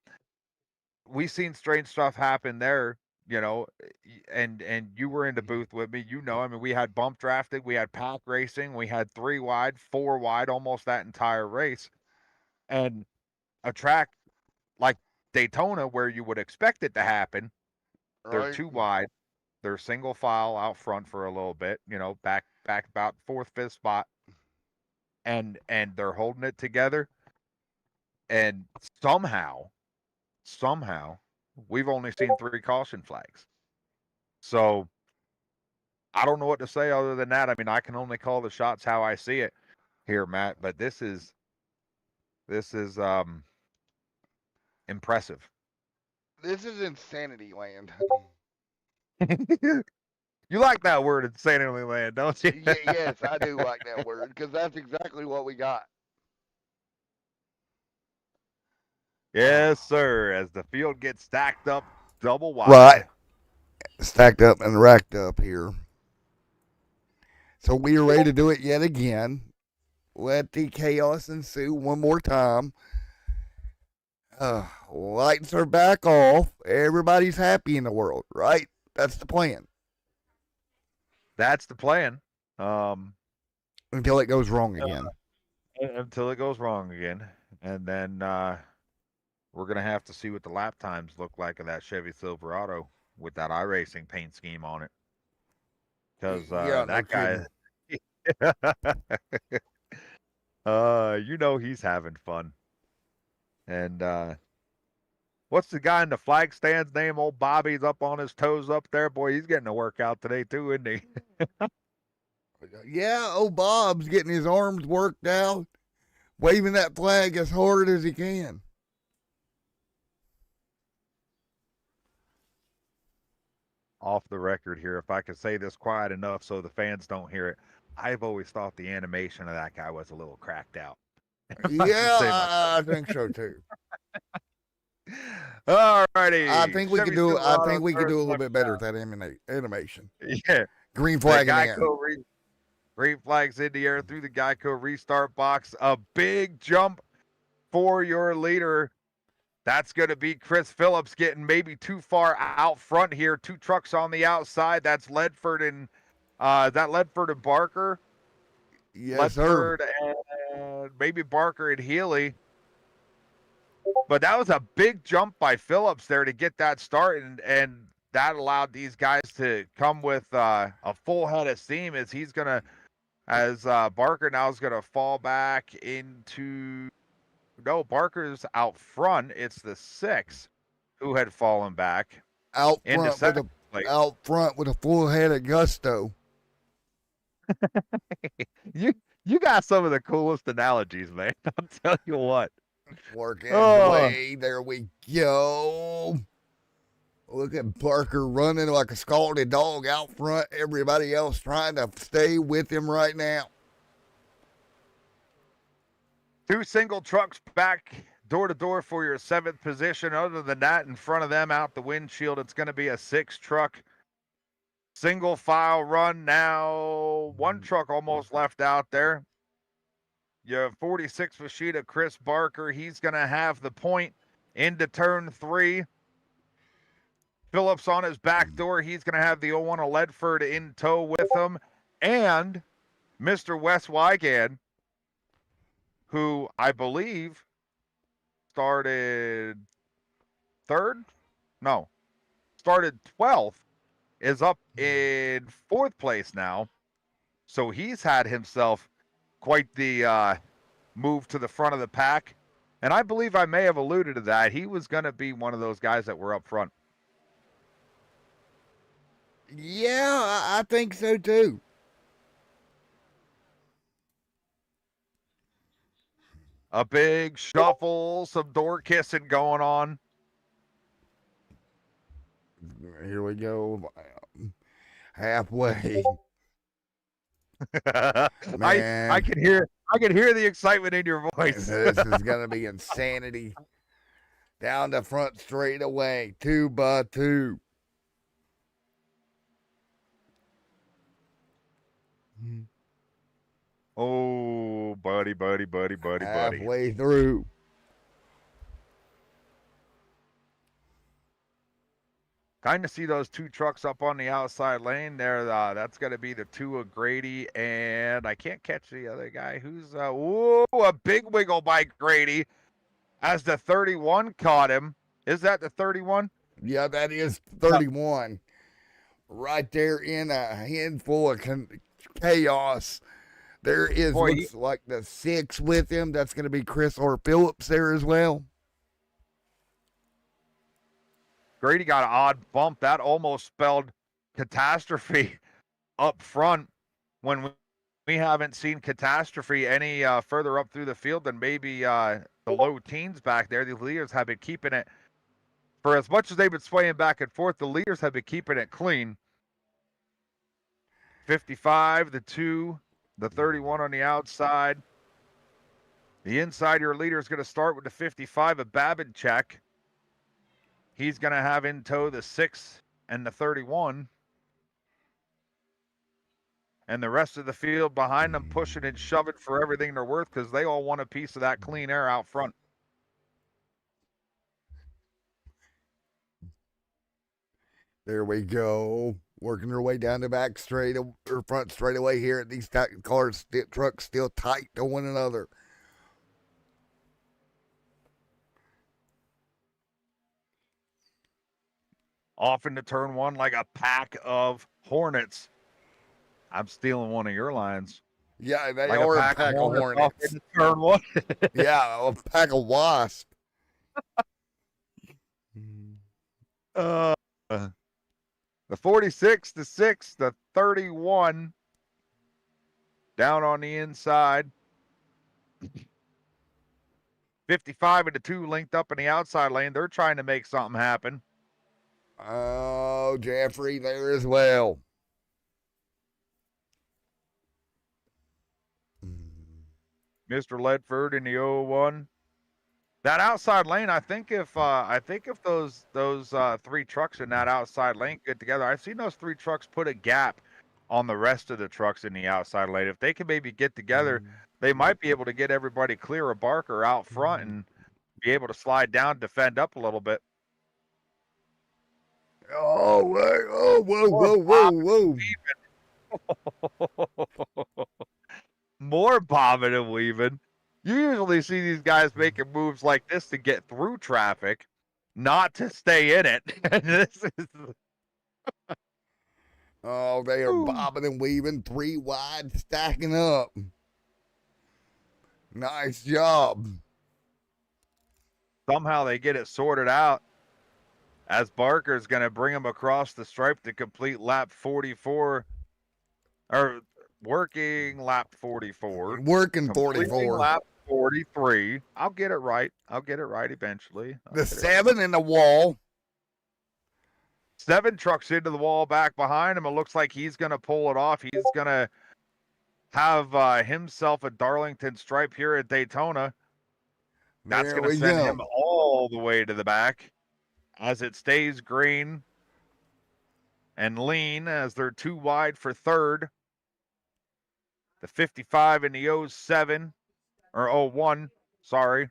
we've seen strange stuff happen there, and you were in the booth with me, I mean, we had bump drafting, we had pack racing, we had 3 wide, 4 wide, almost that entire race. And a track like Daytona, where you would expect it to happen, they're Right? 2 wide, they're single file out front for a little bit, back about 4th, 5th spot, and they're holding it together. And somehow, we've only seen 3 caution flags. So I don't know what to say other than that. I mean, I can only call the shots how I see it here, Matt. But this is impressive. This is insanity land. You like that word, insanity land, don't you? Yes, I do like that word because that's exactly what we got. Yes, sir. As the field gets stacked up double wide. Right. Stacked up and racked up here. So we are ready to do it yet again. Let the chaos ensue one more time. Lights are back off. Everybody's happy in the world, right? That's the plan. That's the plan. Until it goes wrong again. Until it goes wrong again. And then we're going to have to see what the lap times look like of that Chevy Silverado with that iRacing paint scheme on it. Because that guy, he's having fun. And what's the guy in the flag stand's name? Old Bobby's up on his toes up there. Boy, he's getting a workout today too, isn't he? Yeah, old Bob's getting his arms worked out, waving that flag as hard as he can. Off the record here, if I could say this quiet enough so the fans don't hear it, I've always thought the animation of that guy was a little cracked out. Yeah, I think so too. All righty. I think we could do. I think we could do a little bit better with that animation. Yeah. Green flag in the air. Green flags in the air through the Geico restart box. A big jump for your leader. That's going to be Chris Phillips getting maybe too far out front here. 2 trucks on the outside. That's Ledford and Ledford and Barker. Yes, Ledford sir. And maybe Barker and Healy. But that was a big jump by Phillips there to get that start, and that allowed these guys to come with a full head of steam as Barker now is going to fall back into. No, Barker's out front. It's the 6 who had fallen back. Out front with a full head of gusto. You got some of the coolest analogies, man. I'll tell you what. Working away. There we go. Look at Barker running like a scalded dog out front. Everybody else trying to stay with him right now. 2 single trucks back door to door for your 7th position. Other than that, in front of them out the windshield, it's going to be a 6 truck single file run now. 1 truck almost left out there. Your 46 Fashita, Chris Barker, he's going to have the point into turn 3. Phillips on his back door. He's going to have the 01 of Ledford in tow with him. And Mr. Wes Wygand, who I believe started 3rd? No, started 12th, is up in 4th place now. So he's had himself quite the move to the front of the pack. And I believe I may have alluded to that. He was going to be one of those guys that were up front. Yeah, I think so too. A big shuffle, some door kissing going on. Here we go. Halfway. Man, I can hear the excitement in your voice. This is gonna be insanity. Down the front straightaway, 2x2. Oh, buddy. Halfway through. Kind of see those 2 trucks up on the outside lane there. That's going to be the 2 of Grady, and I can't catch the other guy. Who's a big wiggle by Grady as the 31 caught him. Is that the 31? Yeah, that is 31. Right there in a handful of chaos. There is looks like the 6 with him. That's going to be Chris or Phillips there as well. Grady got an odd bump. That almost spelled catastrophe up front when we haven't seen catastrophe any further up through the field than maybe the low teens back there. The leaders have been keeping it, for as much as they've been swaying back and forth, the leaders have been keeping it clean. 55, the 2, the 31 on the outside. The inside, your leader is going to start with the 55 of Babinchak. He's going to have in tow the 6 and the 31. And the rest of the field behind them pushing and shoving for everything they're worth because they all want a piece of that clean air out front. There we go. Working their way down the back straight or front straightaway here. These cars, trucks still tight to one another. Off into turn 1 like a pack of hornets. I'm stealing one of your lines. Yeah, they like are a pack of hornets. Off into turn 1. Yeah, a pack of wasps. The 46, the 6, the 31 down on the inside. 55 and the 2 linked up in the outside lane. They're trying to make something happen. Oh, Jeffrey there as well. Mr. Ledford in the 01. That outside lane, I think if those 3 trucks in that outside lane get together, I've seen those 3 trucks put a gap on the rest of the trucks in the outside lane. If they can maybe get together, they might be able to get everybody clear of Barker out front and be able to slide down, defend up a little bit. Oh, whoa. More bobbing and weaving. You usually see these guys making moves like this to get through traffic, not to stay in it. This is... Oh, they are bobbing and weaving, 3 wide, stacking up. Nice job. Somehow they get it sorted out as Barker's going to bring him across the stripe to complete lap 44, or working lap 44. Working 44. Lap 43. I'll get it right. Eventually. The 7 in the wall. 7 trucks into the wall back behind him. It looks like he's going to pull it off. He's going to have himself a Darlington stripe here at Daytona. That's going to send him all the way to the back as it stays green and lean as they're 2 wide for 3rd. The 55 and the 07 or 01. Sorry.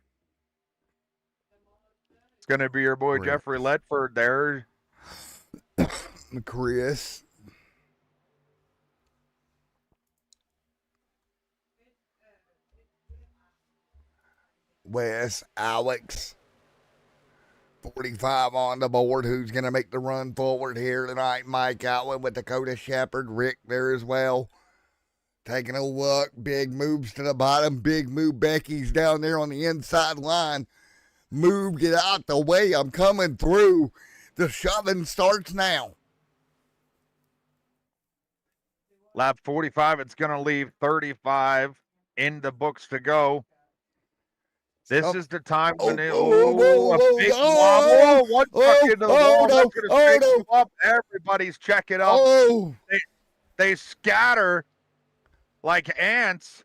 It's going to be your boy Chris. Jeffrey Ledford there. Chris. Wes, Alex. 45 on the board. Who's going to make the run forward here tonight? Mike Allen with Dakota Shepherd. Rick there as well. Taking a look. Big moves to the bottom. Big move. Becky's down there on the inside line. Move. Get out the way. I'm coming through. The shoving starts now. Lap 45. It's going to leave 35 in the books to go. This is the time when a big wobble. One truck into the wall. That's going to shake you up. Everybody's checking up. They scatter like ants.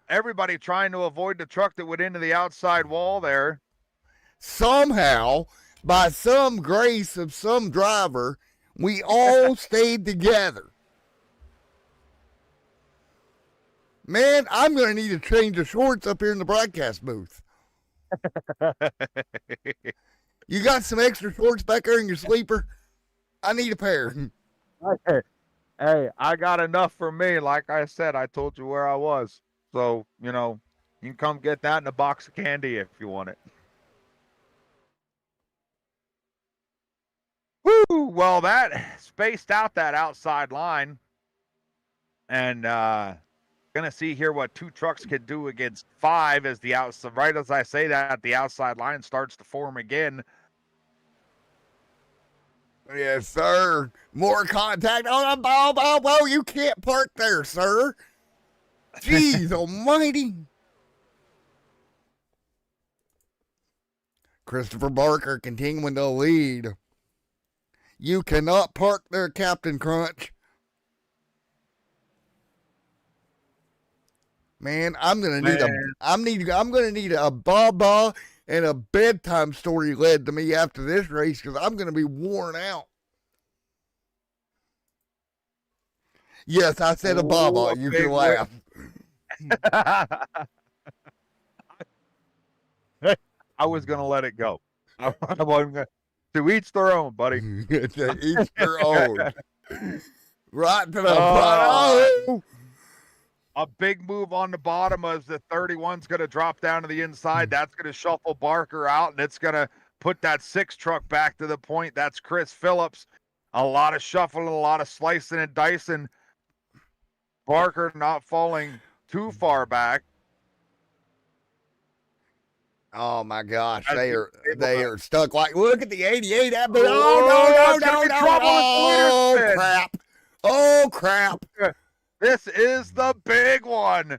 Everybody trying to avoid the truck that went into the outside wall there. Somehow, by some grace of some driver, we all stayed together. Man, I'm going to need to change the shorts up here in the broadcast booth. You got some extra shorts back there in your sleeper? I need a pair. Hey, I got enough for me. Like I said, I told you where I was. So, you can come get that in a box of candy if you want it. Woo! Well, that spaced out that outside line. And gonna see here what 2 trucks can do against 5 as the outside. Right as I say that, the outside line starts to form again. Yes, sir. More contact on the ball. Oh, you can't park there, sir. Jeez almighty. Christopher Barker continuing to lead. You cannot park there, Captain Crunch. Man, I'm gonna need a Baba and a bedtime story led to me after this race because I'm gonna be worn out. Yes, I said a Baba. You can laugh. I was gonna let it go. I wasn't gonna. To each their own, buddy. To each their own. Right to the bottom. A big move on the bottom as the 31's going to drop down to the inside. That's going to shuffle Barker out, and it's going to put that 6 truck back to the point. That's Chris Phillips. A lot of shuffling, a lot of slicing and dicing. Barker not falling too far back. Oh my gosh, they are stuck. Like, look at the 88. Oh crap! Oh crap! This is the big one.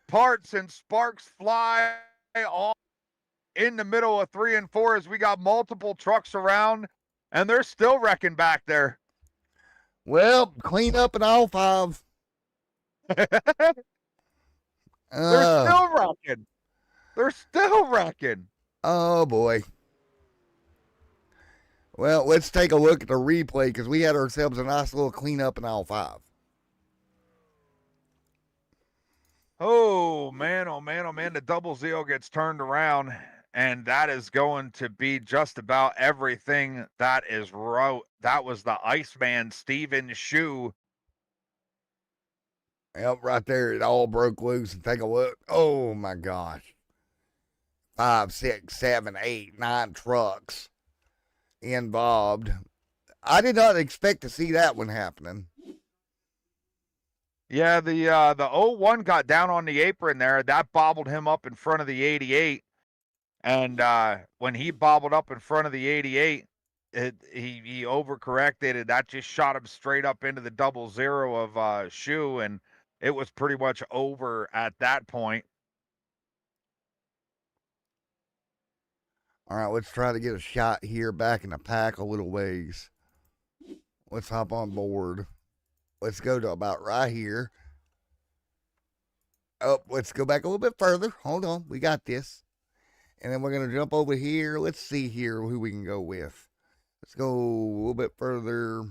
Parts and sparks fly all in the middle of 3 and 4 as we got multiple trucks around, and they're still wrecking back there. Well, clean up in all 5. They're still wrecking. They're still wrecking. Oh, boy. Well, let's take a look at the replay because we had ourselves a nice little cleanup in all 5. Oh, man, the double zero gets turned around, and that is going to be just about everything that is right. That was the Iceman, Steven Shoe. Yep, right there, it all broke loose. And take a look. Oh, my gosh. 5, 6, 7, 8, 9 trucks involved. I did not expect to see that one happening. Yeah, the 01 got down on the apron there. That bobbled him up in front of the 88. And when he bobbled up in front of the 88, he overcorrected, and that just shot him straight up into the double zero of Shoe, and it was pretty much over at that point. All right, let's try to get a shot here back in the pack a little ways. Let's hop on board. Let's go to about right here. Oh, let's go back a little bit further. Hold on. We got this. And then we're going to jump over here. Let's see here who we can go with. Let's go a little bit further.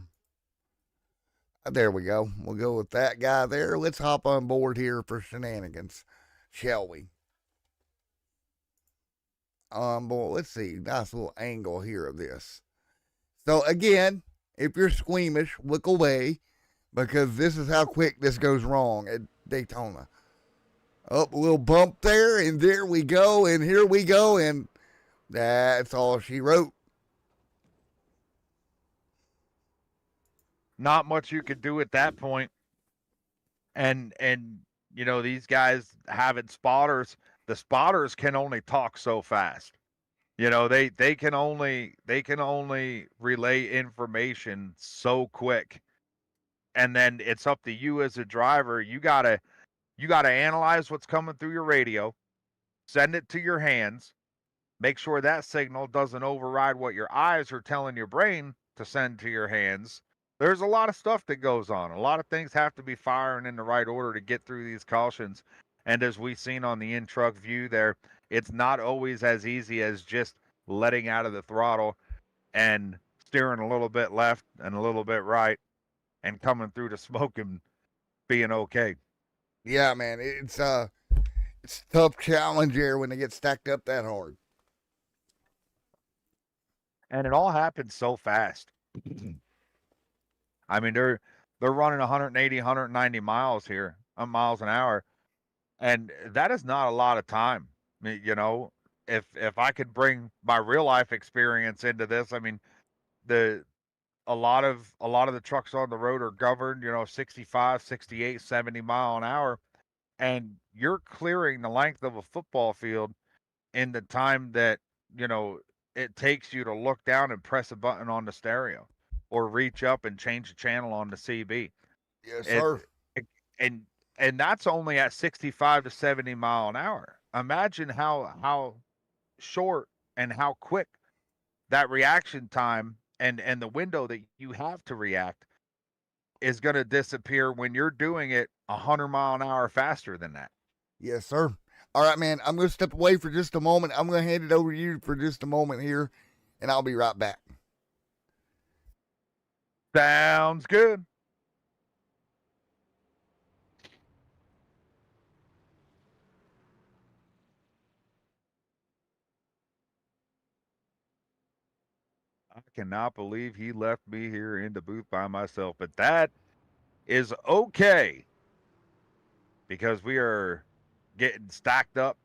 There we go. We'll go with that guy there. Let's hop on board here for shenanigans, shall we? Well, let's see. Nice little angle here of this. So again, if you're squeamish, look away because this is how quick this goes wrong at Daytona. Up a little bump there, and there we go, and here we go, and that's all she wrote. Not much you could do at that point. And you know, these guys having spotters, the spotters can only talk so fast. You know, they can only relay information so quick. And then it's up to you as a driver. You gotta analyze what's coming through your radio, send it to your hands, make sure that signal doesn't override what your eyes are telling your brain to send to your hands. There's a lot of stuff that goes on. A lot of things have to be firing in the right order to get through these cautions. And as we've seen on the in truck view there, it's not always as easy as just letting out of the throttle and steering a little bit left and a little bit right and coming through the smoke and being okay. Yeah, man, it's a tough challenge here when they get stacked up that hard. And it all happens so fast. I mean, they're running 180, 190 miles here, miles an hour, and that is not a lot of time. You know, if I could bring my real life experience into this, I mean, the a lot of the trucks on the road are governed, you know, 65, 68, 70 mile an hour, and you're clearing the length of a football field in the time that, you know, it takes you to look down and press a button on the stereo or reach up and change the channel on the CB. Yes, It, sir. and and that's only at 65 to 70 mile an hour. Imagine how short and how quick that reaction time and the window that you have to react is going to disappear when you're doing it 100 mile an hour faster than that. Yes, sir. All right, man. I'm going to step away for just a moment. I'm going to hand it over to you for just a moment here, and I'll be right back. Sounds good. I cannot believe he left me here in the booth by myself, but that is okay because we are getting stacked up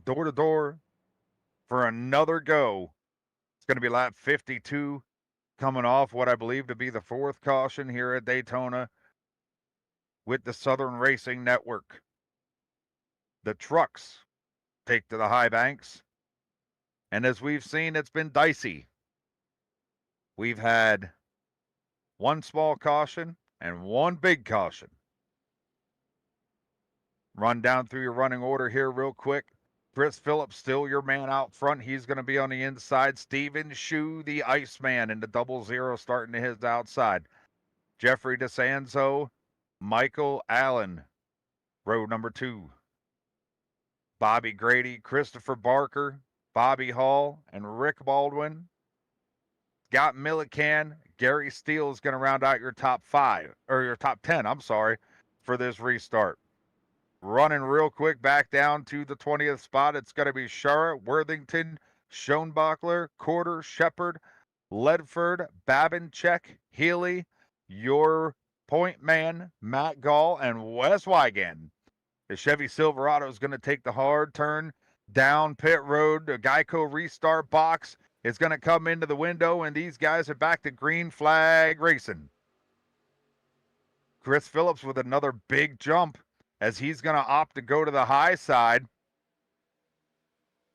door to door for another go. It's going to be lap 52 coming off what I believe to be the fourth caution here at Daytona with the Southern Racing Network. The trucks take to the high banks, and as we've seen, it's been dicey. We've had one small caution and one big caution. Run down through your running order here real quick. Chris Phillips still your man out front. He's going to be on the inside. Steven Shue, the Iceman, in the 00 starting to his outside. Jeffrey DeSanzo, Michael Allen, row number 2. Bobby Grady, Christopher Barker, Bobby Hall, and Rick Baldwin. Scott Millican, Gary Steele is going to round out your top 5, or your top 10, I'm sorry, for this restart. Running real quick back down to the 20th spot, it's going to be Shara, Worthington, Schoenbachler, Corder, Shepard, Ledford, Babinchek, Healy, your point man, Matt Gall, and Wes Wygan. The Chevy Silverado is going to take the hard turn down pit road. The Geico restart box is going to come into the window, and these guys are back to green flag racing. Chris Phillips with another big jump as he's going to opt to go to the high side.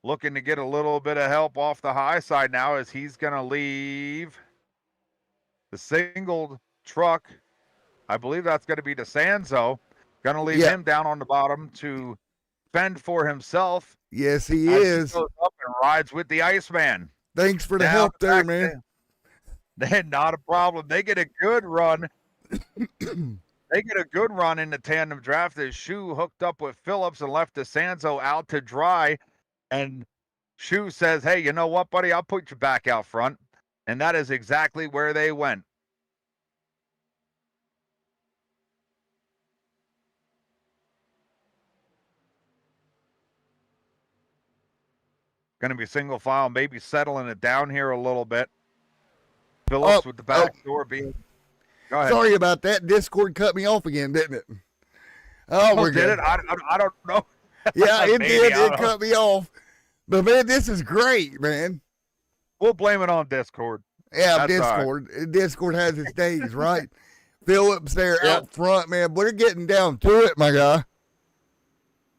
Looking to get a little bit of help off the high side now as he's going to leave the single truck. I believe that's going to be DeSanzo. Going to leave him down on the bottom to fend for himself. Yes, he as is. He goes up and rides with the Iceman. Thanks for the help there, man. Not a problem. They get a good run. They get a good run in the tandem draft as Shue hooked up with Phillips and left DeSanzo out to dry. And Shue says, hey, you know what, buddy? I'll put you back out front. And that is exactly where they went. Going to be single file, maybe settling it down here a little bit. Oh, Phillips with the back door being. Go ahead. sorry about that. Discord cut me off again, didn't it? Oh, we're did good. it? I don't know. Yeah, it Maybe, did. I don't It know. cut me off. But man, this is great, man. We'll blame it on Discord. Yeah, That's all right. Discord. Discord has its days, right? Phillips there Yep. out front, man. We're getting down to it, my guy.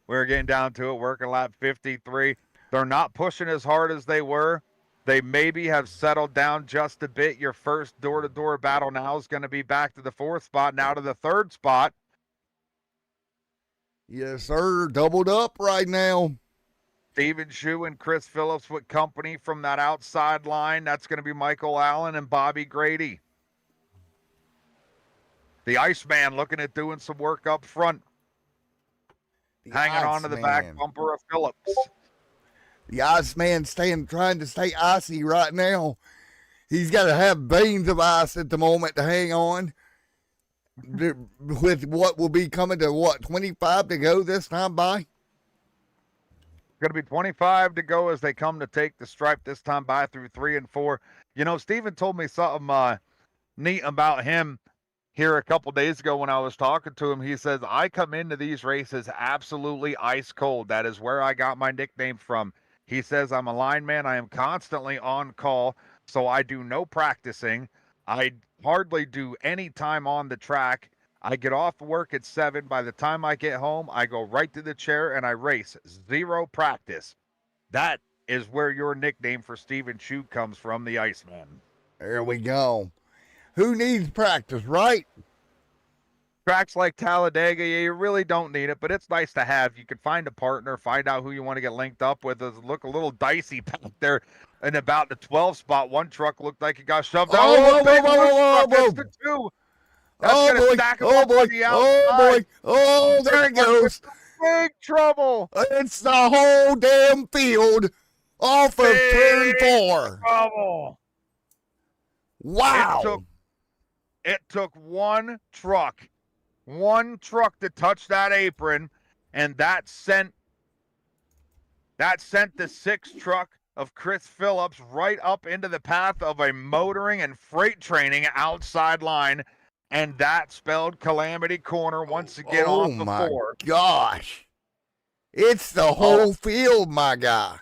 We're getting down to it, working lap 53. They're not pushing as hard as they were. They maybe have settled down just a bit. Your first door-to-door battle now is going to be back to the 4th spot, now to the 3rd spot. Yes, sir. Doubled up right now. Steven Shue and Chris Phillips with company from that outside line. That's going to be Michael Allen and Bobby Grady. The Iceman looking at doing some work up front. Hanging on to the back bumper of Phillips. The Iceman trying to stay icy right now. He's got to have veins of ice at the moment to hang on. With what will be coming to 25 to go this time by? Going to be 25 to go as they come to take the stripe this time by through 3 and 4. You know, Steven told me something neat about him here a couple days ago when I was talking to him. He says, I come into these races absolutely ice cold. That is where I got my nickname from. He says, I'm a lineman. I am constantly on call, so I do no practicing. I hardly do any time on the track. I get off work at 7. By the time I get home, I go right to the chair and I race. 0 practice. That is where your nickname for Steven Shue comes from, the Iceman. There we go. Who needs practice, right? Tracks like Talladega, you really don't need it, but it's nice to have. You can find a partner, find out who you want to get linked up with. It look a little dicey back there in about the 12 spot. One truck looked like it got shoved out. Whoa. That's the 2. That's gonna stack him up on the outside. Oh, there it goes. Big trouble. It's the whole damn field off of turn 4. Trouble. Wow. It took one truck to touch that apron, and that sent the 6th truck of Chris Phillips right up into the path of a motoring and freight training outside line, and that spelled Calamity Corner once again off the 4. Oh my gosh. It's the whole field, my guy.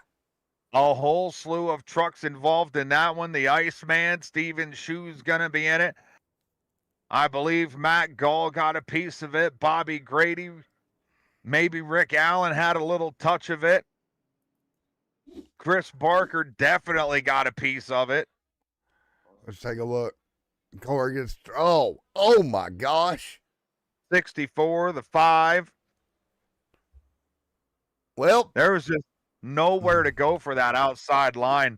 A whole slew of trucks involved in that one. The Iceman, Steven Shue's going to be in it. I believe Matt Gall got a piece of it. Bobby Grady, maybe Rick Allen had a little touch of it. Chris Barker definitely got a piece of it. Let's take a look. Corey gets, oh my gosh. 64, the 5. Well, there was just nowhere to go for that outside line.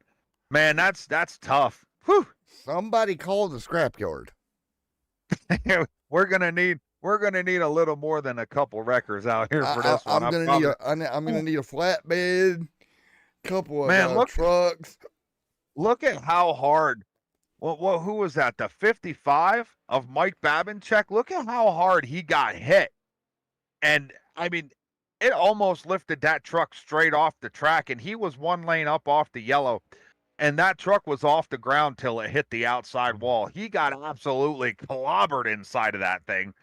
Man, that's tough. Whew. Somebody call the scrapyard. We're gonna need a little more than a couple wreckers out here for this one. I'm gonna need a flatbed, couple of trucks. Look at how hard. Well, who was that? The 55 of Mike Babinchek. Look at how hard he got hit, and I mean, it almost lifted that truck straight off the track, and he was one lane up off the yellow. And that truck was off the ground till it hit the outside wall. He got absolutely clobbered inside of that thing.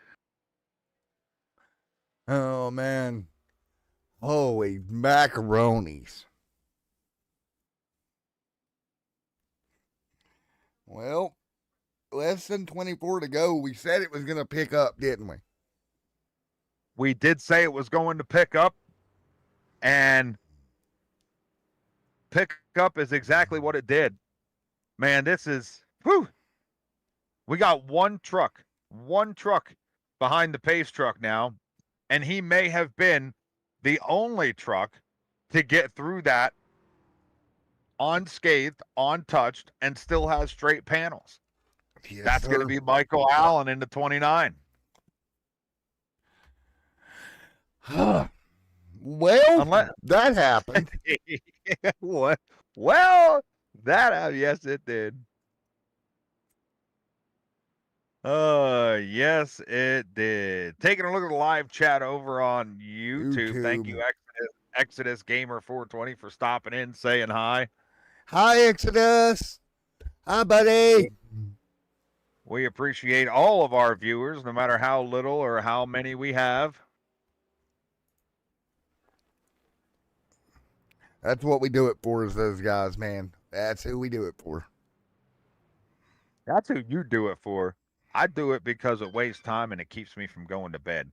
Oh, man. Holy macaronis. Well, less than 24 to go. We said it was going to pick up, didn't we? We did say it was going to pick up. And pick up is exactly what it did. Man, this is, whew. We got one truck behind the pace truck now, and he may have been the only truck to get through that unscathed, untouched, and still has straight panels. Yes, that's going to be Michael Allen into 29. Well, that happened. What? Well, yes, it did. Yes, it did. Taking a look at the live chat over on YouTube. Thank you, Exodus. Exodus Gamer 420 for stopping in, saying hi. Hi, Exodus. Hi, buddy. We appreciate all of our viewers, no matter how little or how many we have. That's what we do it for, is those guys, man. That's who we do it for. That's who you do it for. I do it because it wastes time and it keeps me from going to bed.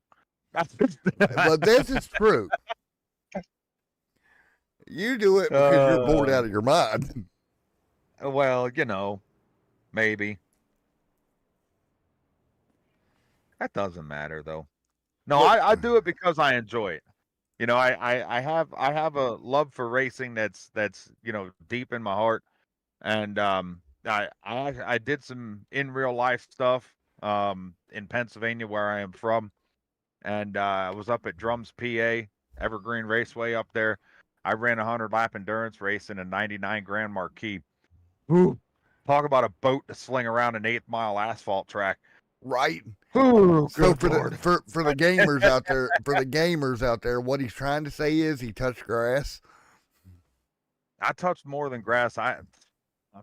But this is true. You do it because you're bored out of your mind. Well, you know, maybe. That doesn't matter though. No, I do it because I enjoy it. You know, I have a love for racing that's you know, deep in my heart. And I did some in real life stuff in Pennsylvania where I am from. And I was up at Drums, PA, Evergreen Raceway up there. I ran a 100-lap endurance race in a 99 Grand Marquis. Ooh, talk about a boat to sling around an 8-mile asphalt track. Right. Ooh, so for the gamers out there, what he's trying to say is he touched grass. I touched more than grass. I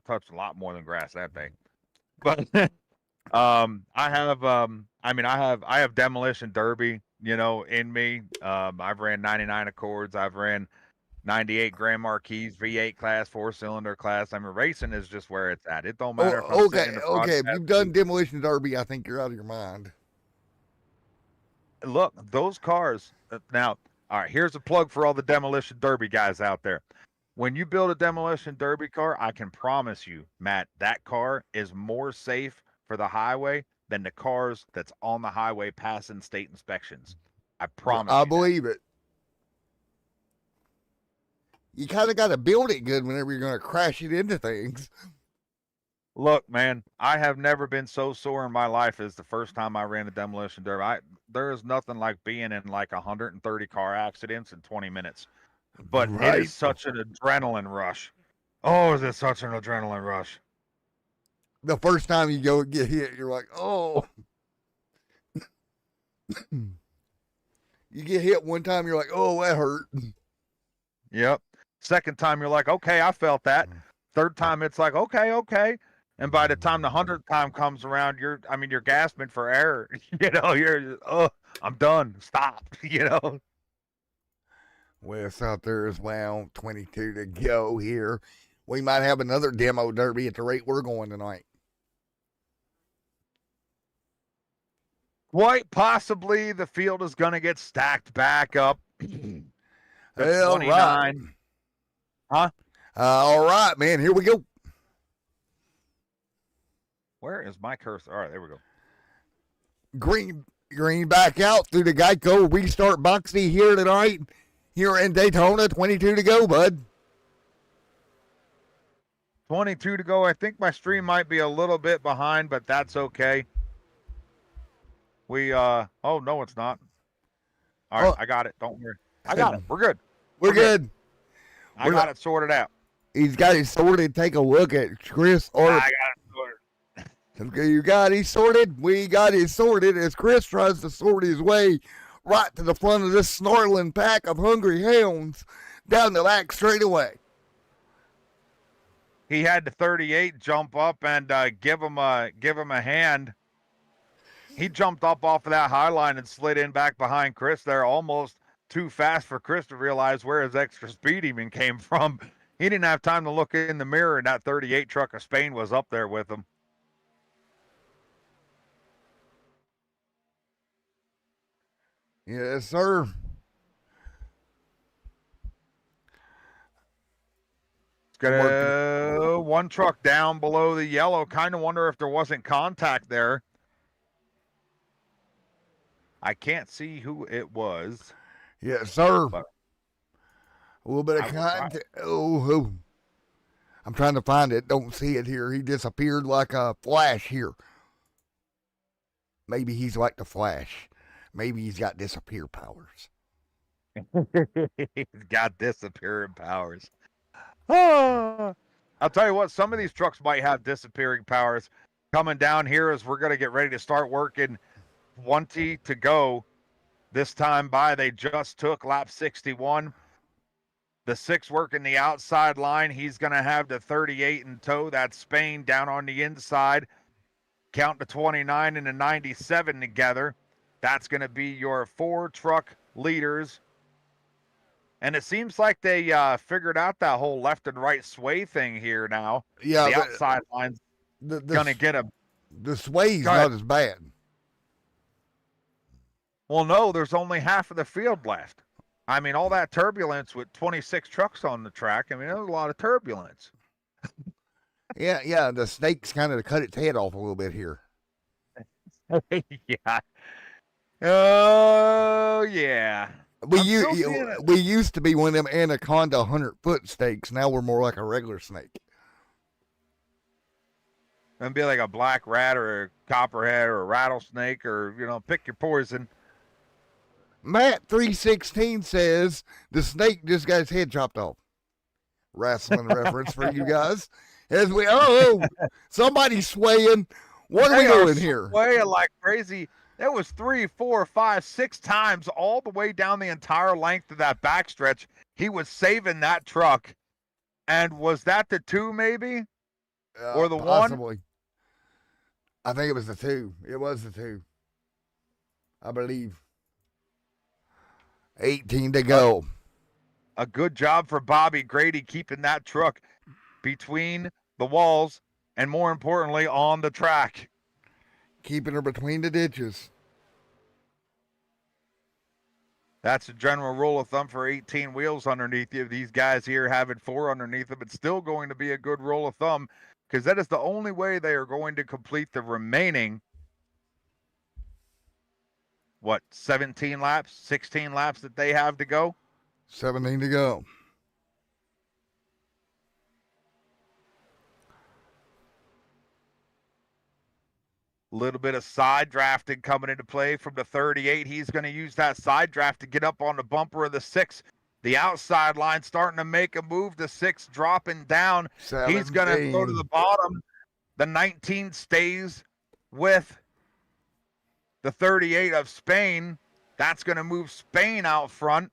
touched a lot more than grass that day. But I have demolition derby, you know, in me. I've ran 99 Accords. I've ran 98 Grand Marquis, V8 class, 4-cylinder class. I mean, racing is just where it's at. It don't matter. Okay. If you've done demolition derby, I think you're out of your mind. Look, those cars. Now, all right. Here's a plug for all the demolition derby guys out there. When you build a demolition derby car, I can promise you, Matt, that car is more safe for the highway than the cars that's on the highway passing state inspections. I promise you. I believe it. You kind of got to build it good whenever you're going to crash it into things. Look, man, I have never been so sore in my life as the first time I ran a demolition derby. There is nothing like being in like 130 car accidents in 20 minutes. But It is such an adrenaline rush. Oh, is it such an adrenaline rush? The first time you go get hit, you're like, oh. You get hit one time, you're like, oh, that hurt. Yep. Second time, you're like, okay, I felt that. Third time, it's like, okay. And by the time the 100th time comes around, you're gasping for air. You know, I'm done. Stop. You know. Wes out there as well. 22 to go here. We might have another demo derby at the rate we're going tonight. Quite possibly the field is going to get stacked back up. Hell, 29. Right. Huh? All right, man. Here we go. Where is my cursor? All right, there we go. Green back out through the Geico restart boxy here tonight. Here in Daytona, 22 to go, bud. 22 to go. I think my stream might be a little bit behind, but that's okay. Oh, no, it's not. All right, I got it. Don't worry. I got it. We're good. We're good. I got it sorted out. He's got it sorted. Take a look at Chris. I got it sorted. You got it sorted. We got it sorted as Chris tries to sort his way right to the front of this snarling pack of hungry hounds down the back straightaway. He had the 38 jump up and give him a hand. He jumped up off of that high line and slid in back behind Chris there, almost too fast for Chris to realize where his extra speed even came from. He didn't have time to look in the mirror, and that 38 truck of Spain was up there with him. Yes, sir. It's got one truck down below the yellow. Kind of wonder if there wasn't contact there. I can't see who it was. Yes, sir. A little bit of contact. Oh, I'm trying to find it. Don't see it here. He disappeared like a flash here. Maybe he's like the Flash. Maybe he's got disappear powers. He's got disappearing powers. Oh, I'll tell you what, some of these trucks might have disappearing powers. Coming down here as we're going to get ready to start working 20 to go. This time by, they just took lap 61. The 6 working the outside line. He's going to have the 38 in tow. That's Spain down on the inside. Count the 29 and the 97 together. That's going to be your 4 truck leaders. And it seems like they figured out that whole left and right sway thing here now. Yeah, the outside line's going to get a... The sway's not as bad. Well, no, there's only half of the field left. I mean, all that turbulence with 26 trucks on the track. I mean, there was a lot of turbulence. Yeah, the snake's kind of cut its head off a little bit here. Yeah. Oh, yeah. We used to be one of them anaconda 100-foot snakes. Now we're more like a regular snake. And be like a black rat or a copperhead or a rattlesnake or, pick your poison. Matt 316 says the snake just got his head chopped off. Wrestling reference for you guys. As we somebody's swaying. What are we doing here? Swaying like crazy. It was 3, 4, 5, 6 times all the way down the entire length of that backstretch. He was saving that truck. And was that the 2 maybe? Or the possibly. 1? I think it was the 2. It was the 2. I believe. 18 to go. A good job for Bobby Grady keeping that truck between the walls and, more importantly, on the track. Keeping her between the ditches. That's a general rule of thumb for 18 wheels underneath you. These guys here having 4 underneath them. It's still going to be a good rule of thumb because that is the only way they are going to complete the remaining, 17 laps, 16 laps that they have to go? 17 to go. A little bit of side drafting coming into play from the 38. He's going to use that side draft to get up on the bumper of the 6. The outside line starting to make a move. The 6 dropping down. 17. He's going to go to the bottom. The 19 stays with the 38 of Spain. That's going to move Spain out front.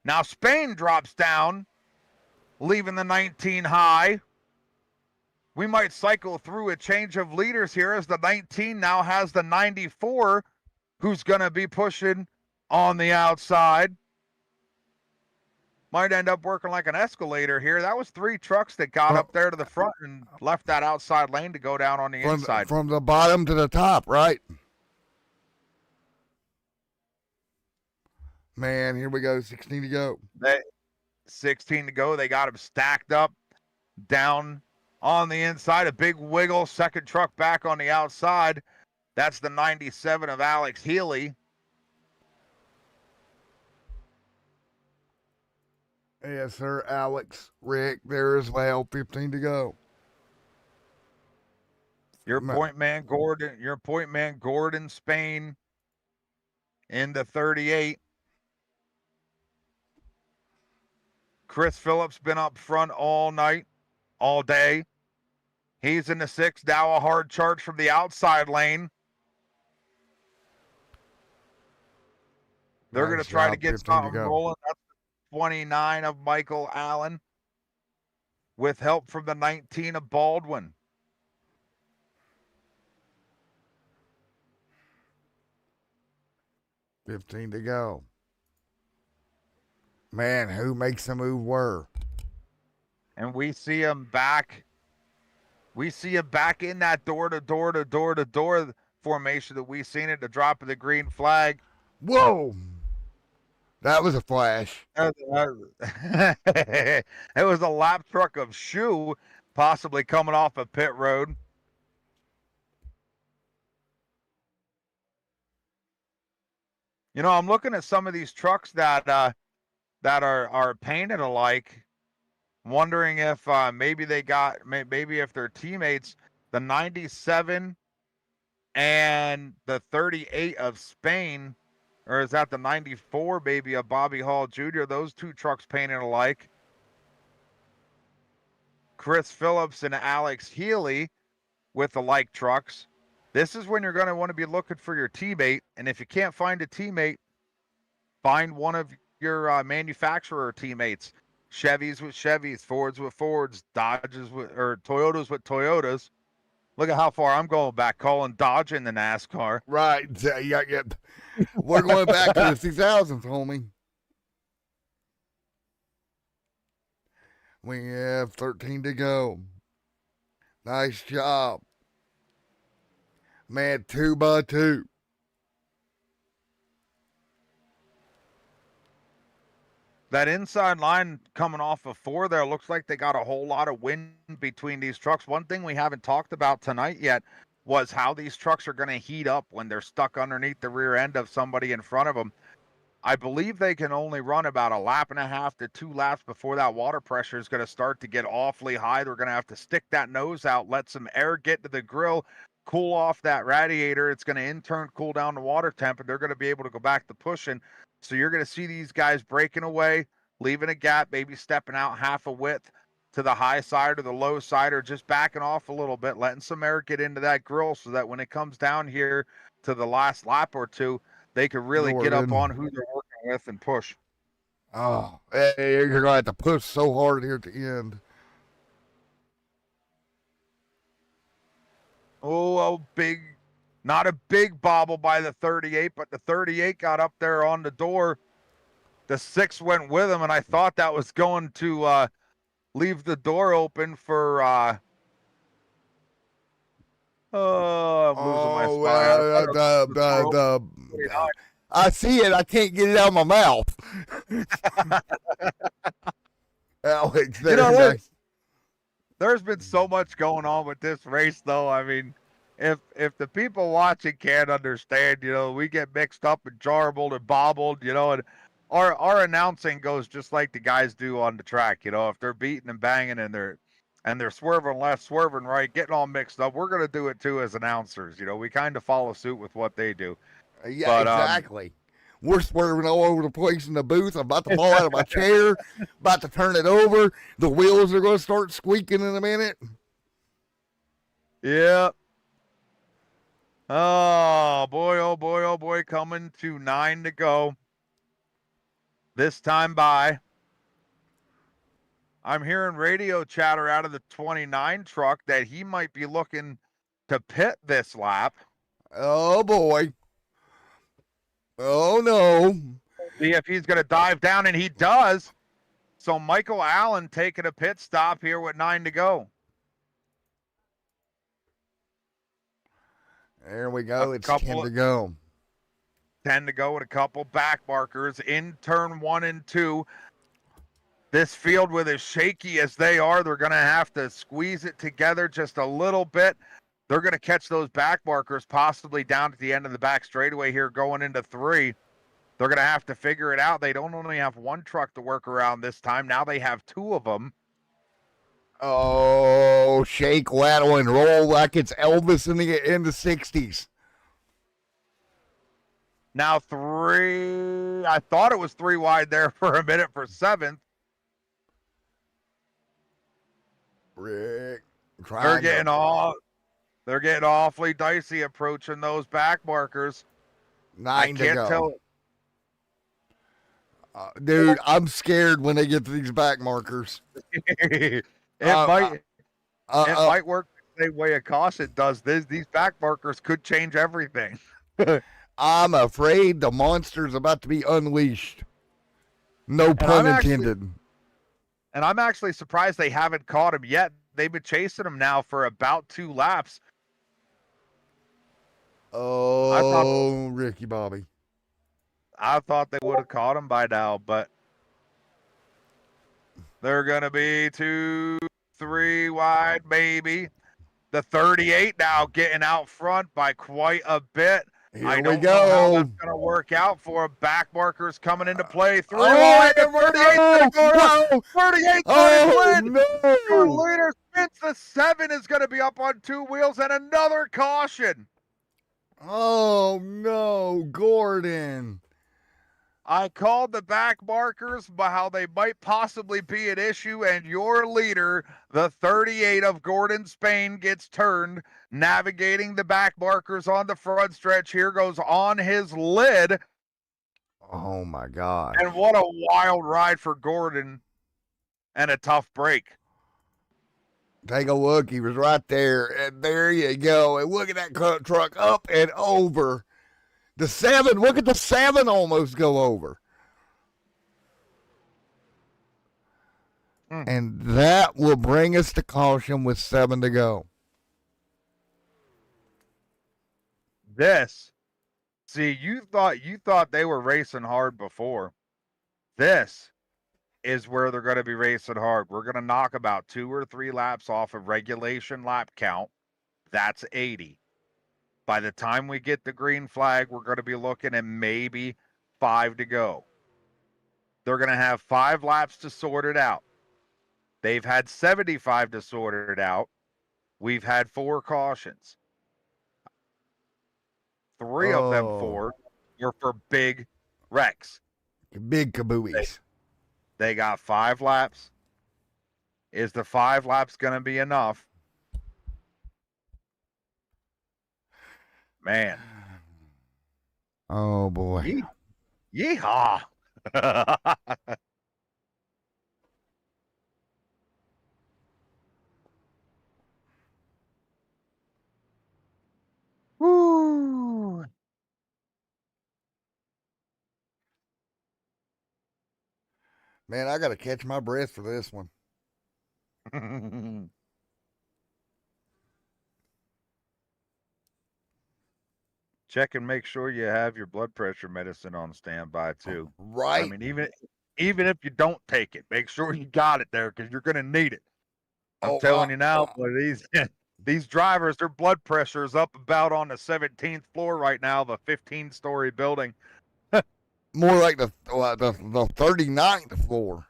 Now Spain drops down, leaving the 19 high. We might cycle through a change of leaders here as the 19 now has the 94 who's going to be pushing on the outside. Might end up working like an escalator here. That was 3 trucks that got up there to the front and left that outside lane to go down on the inside. From the bottom to the top, right? Man, here we go. 16 to go. 16 to go. They got them stacked up down on the inside. A big wiggle. Second truck back on the outside. That's the 97 of Alex Healy. Yes, sir. Alex, Rick there as well. 15 to go. Your point man Gordon, Spain in the 38. Chris Phillips been up front all night, all day. He's in the 6. Now a hard charge from the outside lane. They're going to try to get something rolling. That's the 29 of Michael Allen with help from the 19 of Baldwin. $15 to go. Man, who makes the move where? And we see him back. We see him back in that door-to-door formation that we seen at the drop of the green flag. Whoa! That was a flash. It was a lap truck of shoe, possibly coming off a pit road. I'm looking at some of these trucks that are painted alike, wondering if maybe if their teammates, the 97 and the 38 of Spain, or is that the 94 maybe of Bobby Hall Jr., those 2 trucks painted alike. Chris Phillips and Alex Healy with the like trucks. This is when you're going to want to be looking for your teammate, and if you can't find a teammate, find one of your manufacturer teammates. Chevys with Chevys, Fords with Fords, Dodges or Toyotas with Toyotas. Look at how far I'm going back, calling Dodge in the NASCAR. Right. Yeah. We're going back to the 2000s, homie. We have 13 to go. Nice job. Man, 2x2. That inside line coming off of 4 there looks like they got a whole lot of wind between these trucks. One thing we haven't talked about tonight yet was how these trucks are going to heat up when they're stuck underneath the rear end of somebody in front of them. I believe they can only run about a lap and a half to 2 laps before that water pressure is going to start to get awfully high. They're going to have to stick that nose out, let some air get to the grill, cool off that radiator. It's going to in turn cool down the water temp, and they're going to be able to go back to pushing. So you're going to see these guys breaking away, leaving a gap, maybe stepping out half a width to the high side or the low side, or just backing off a little bit, letting some air get into that grill so that when it comes down here to the last lap or two, they could really get up on who they're working with and push. Oh, hey, you're going to have to push so hard here at the end. Oh, not a big bobble by the 38, but the 38 got up there on the door. The 6 went with him, and I thought that was going to leave the door open for I'm losing my spot. I see it. I can't get it out of my mouth. Alex, you know what? There's been so much going on with this race, though. I mean, if the people watching can't understand, we get mixed up and jarbled and bobbled, and our announcing goes just like the guys do on the track. If they're beating and banging and they're swerving left, swerving right, getting all mixed up, we're gonna do it too as announcers. We kind of follow suit with what they do. Yeah, but, exactly. We're swerving all over the place in the booth. I'm about to fall out of my chair, about to turn it over. The wheels are going to start squeaking in a minute. Yep. Oh, boy, oh, boy, oh, boy. Coming to 9 to go. This time by. I'm hearing radio chatter out of the 29 truck that he might be looking to pit this lap. Oh, boy. Oh, no. See if he's going to dive down, and he does. So Michael Allen taking a pit stop here with 9 to go. There we go. It's 10 to go. 10 to go with a couple back markers in turn 1 and 2. This field with as shaky as they are, they're going to have to squeeze it together just a little bit. They're going to catch those back markers possibly down at the end of the back straightaway here going into 3. They're going to have to figure it out. They don't only have one truck to work around this time. Now they have 2 of them. Oh, shake, rattle, and roll like it's Elvis in the 60s. Now 3. I thought it was 3 wide there for a minute for 7th. Rick, they're getting awfully dicey approaching those back markers. 9 to go. Dude, I'm scared when they get to these back markers. It might work the same way a caution does. These back markers could change everything. I'm afraid the monster's about to be unleashed. No pun intended. And I'm actually surprised they haven't caught him yet. They've been chasing him now for about 2 laps. Oh, Ricky Bobby. I thought they would have caught him by now, but they're going to be 2, 3 wide, maybe. The 38 now getting out front by quite a bit. Here we go. Know how that's going to work out for back markers coming into play. 3 wide, the 38's going to go. 38's win. No. Your leader spins the 7 is going to be up on 2 wheels and another caution. Oh, no, Gordon. I called the back markers about how they might possibly be an issue, and your leader, the 38 of Gordon Spain, gets turned, navigating the back markers on the front stretch. Here goes on his lid. Oh, my God. And what a wild ride for Gordon. and a tough break. Take a look. He was right there. And there you go. And look at that truck up and over. The 7. Look at the 7 almost go over. And that will bring us to caution with 7 to go. See, you thought they were racing hard before. This is where they're going to be racing hard. We're going to knock about 2 or 3 laps off of regulation lap count. That's 80. By the time we get the green flag, we're going to be looking at maybe 5 to go. They're going to have 5 laps to sort it out. They've had 75 to sort it out. We've had 4 cautions. 3 of them 4 were for big wrecks. Big kabooies. They got 5 laps. Is the 5 laps going to be enough? Man. Oh, boy. Yeehaw. Woo. Man, I got to catch my breath for this one. Check and make sure you have your blood pressure medicine on standby too. Right. I mean, even if you don't take it, make sure you got it there because you're going to need it. I'm telling you now, boy, these drivers, their blood pressure is up about on the 17th floor right now, the 15-story building. More like the 39th floor.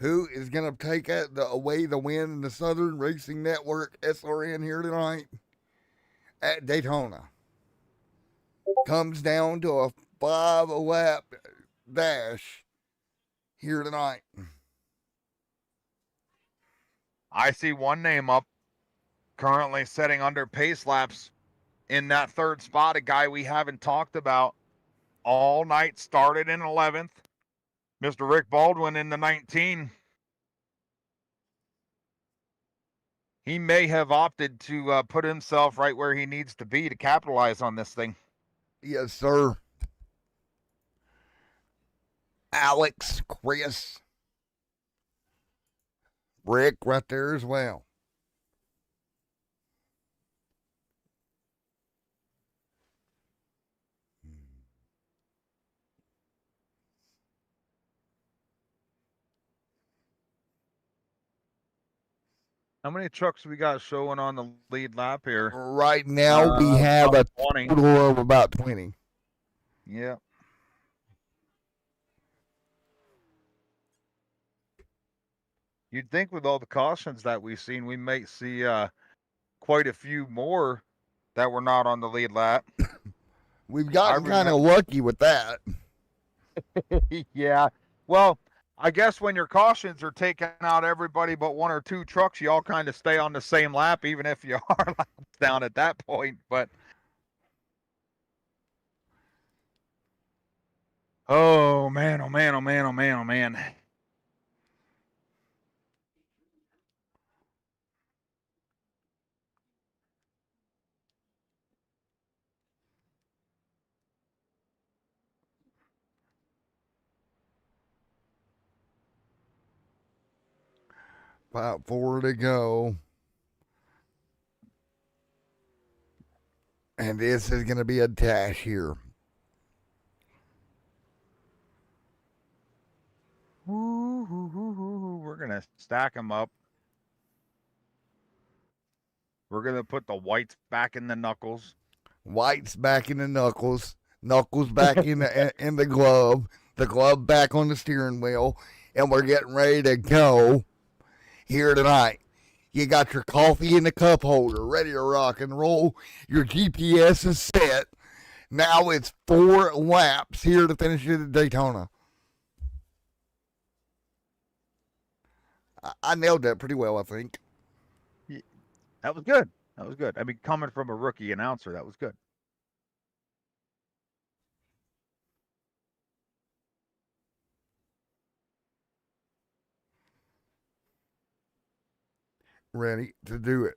Who is going to take away the win in the Southern Racing Network SRN here tonight at Daytona? Comes down to a 5-lap dash here tonight. I see one name up currently setting under pace laps in that 3rd spot, a guy we haven't talked about all night, started in 11th. Mr. Rick Baldwin in the 19. He may have opted to put himself right where he needs to be to capitalize on this thing. Yes, sir. Alex, Chris, Rick right there as well. How many trucks we got showing on the lead lap here? Right now we have a 20. total of about 20. Yeah. You'd think with all the cautions that we've seen, we might see quite a few more that were not on the lead lap. We've gotten kind of lucky with that. Yeah. Well, I guess when your cautions are taking out everybody but 1 or 2 trucks, you all kind of stay on the same lap, even if you are laps down at that point. But oh man, oh man, oh man, oh man, oh man. About 4 to go. And this is going to be a dash here. We're going to stack them up. We're going to put the whites back in the knuckles. Whites back in the knuckles. Knuckles back in the glove. The glove back on the steering wheel. And we're getting ready to go here tonight. You got your coffee in the cup holder, ready to rock and roll. Your GPS is set. Now it's 4 laps here to finish it at Daytona. I nailed that pretty well, I think. That was good. That was good. I mean, coming from a rookie announcer, that was good. ready to do it.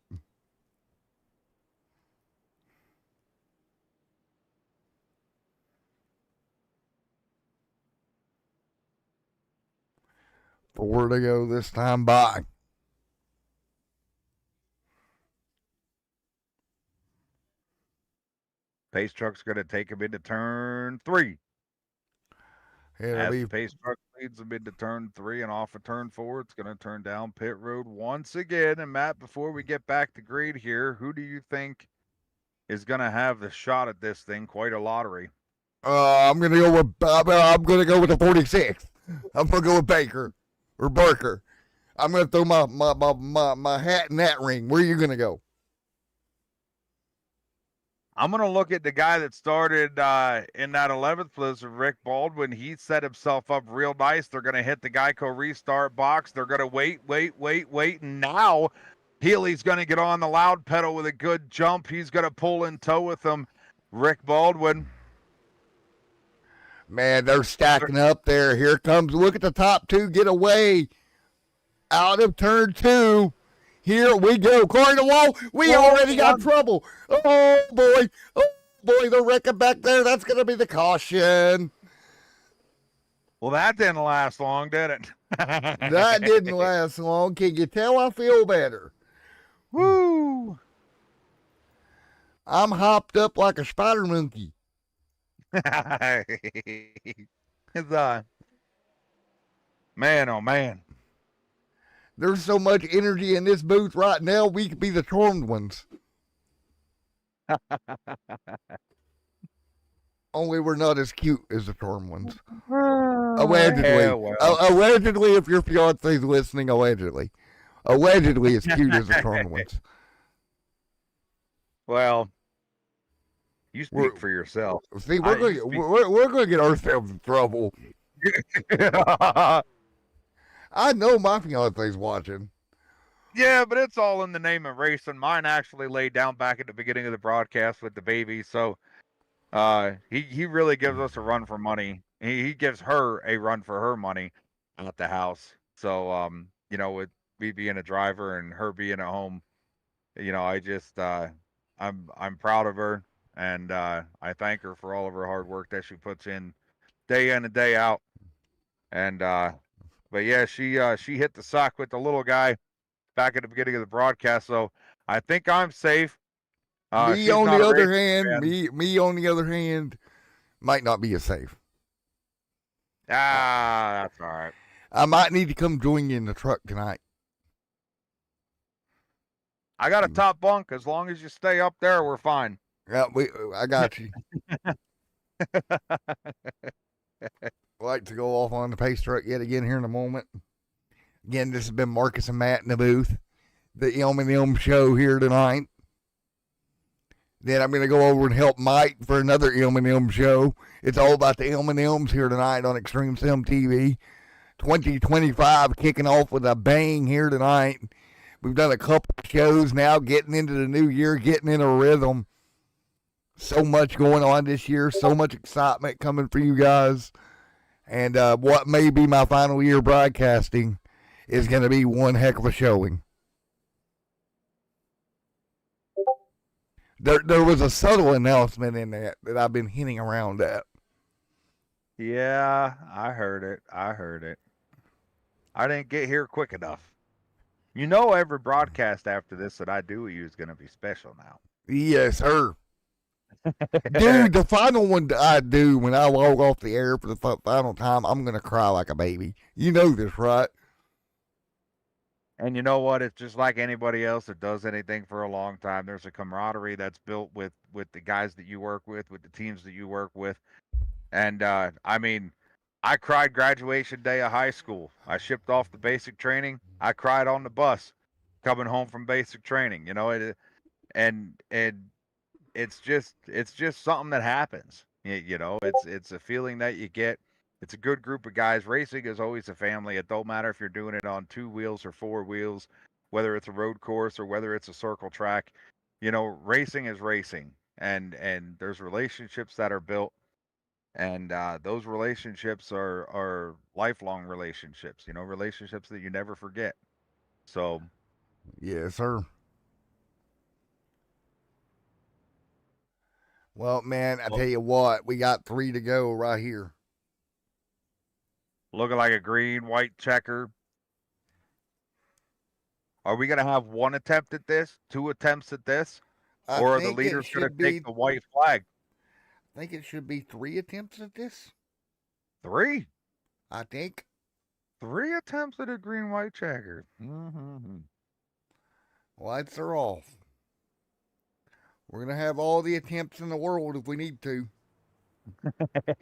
Four to go this time by. Pace truck's going to take him into turn 3. It'll As be the pace truck leads him into turn 3 and off of turn 4, it's going to turn down pit road once again. And Matt, before we get back to grade here, who do you think is going to have the shot at this thing? Quite a lottery. I'm gonna go with the 46. I'm gonna go with Baker or Barker. I'm gonna throw my hat in that ring. Where are you gonna go? I'm going to look at the guy that started in that 11th position, Rick Baldwin. He set himself up real nice. They're going to hit the Geico restart box. They're going to wait. And now Healy's going to get on the loud pedal with a good jump. He's going to pull in tow with him. Rick Baldwin. Man, they're stacking up there. Here comes, look at the top two get away out of turn 2. Here we go. Car in the wall. We already got trouble. Oh, boy. Oh, boy. They're wrecking back there. That's going to be the caution. Well, that didn't last long, did it? That didn't last long. Can you tell I feel better? Woo! I'm hopped up like a spider monkey. It's man, oh man. There's so much energy in this booth right now, we could be the charmed ones. Only we're not as cute as the charmed ones. Allegedly. Yeah, well. Allegedly, if your fiance's listening, allegedly. Allegedly as cute as the charmed ones. Well, you speak for yourself. See, we're going to get ourselves in trouble. I know my fiance's watching. Yeah, but it's all in the name of racing. Mine actually laid down back at the beginning of the broadcast with the baby, so he really gives us a run for money. He gives her a run for her money at the house. So you know, with me being a driver and her being at home, you know, I just I'm proud of her, and I thank her for all of her hard work that she puts in and day out. And but yeah, she hit the sock with the little guy back at the beginning of the broadcast, so I think I'm safe. Me on the other hand, might not be as safe. That's all right. I might need to come join you in the truck tonight. I got a top bunk. As long as you stay up there, we're fine. Yeah, I got you. Like to go off on the pace truck yet again here in a moment. Again, this has been Marcus and Matt in the booth. The M&M show here tonight. Then I'm going to go over and help Mike for another M&M show. It's all about the M&Ms here tonight on Extreme Sim TV. 2025 kicking off with a bang here tonight. We've done a couple of shows now, getting into the new year, getting in a rhythm. So much going on this year, so much excitement coming for you guys. And what may be my final year broadcasting is going to be one heck of a showing. There was a subtle announcement in that I've been hinting around at. Yeah, I heard it. I didn't get here quick enough. You know, every broadcast after this that I do with you is going to be special now. Yes, sir. Dude, the final one that I do when I walk off the air for the final time, I'm going to cry like a baby. You know this, right? And you know what? It's just like anybody else that does anything for a long time. There's a camaraderie that's built with the guys that you work with the teams that you work with. And, I mean, I cried graduation day of high school. I shipped off the basic training. I cried on the bus coming home from basic training, you know, and it's just something that happens. You know, it's a feeling that you get. It's a good group of guys. Racing is always a family. It don't matter if you're doing it on 2 wheels or 4 wheels, whether it's a road course or whether it's a circle track. You know, racing is racing, and there's relationships that are built, and those relationships are lifelong relationships. You know, relationships that you never forget. So, Yes, sir. Well, man, I Well, tell you what, we got 3 to go right here. looking like a green, white checker. Are we going to have one attempt at this, 2 attempts at this, I or are the think it leaders going to should take be. the white flag? I think it should be 3 attempts at this. 3? I think. 3 attempts at a green, white checker. Lights are off. We're gonna have all the attempts in the world if we need to.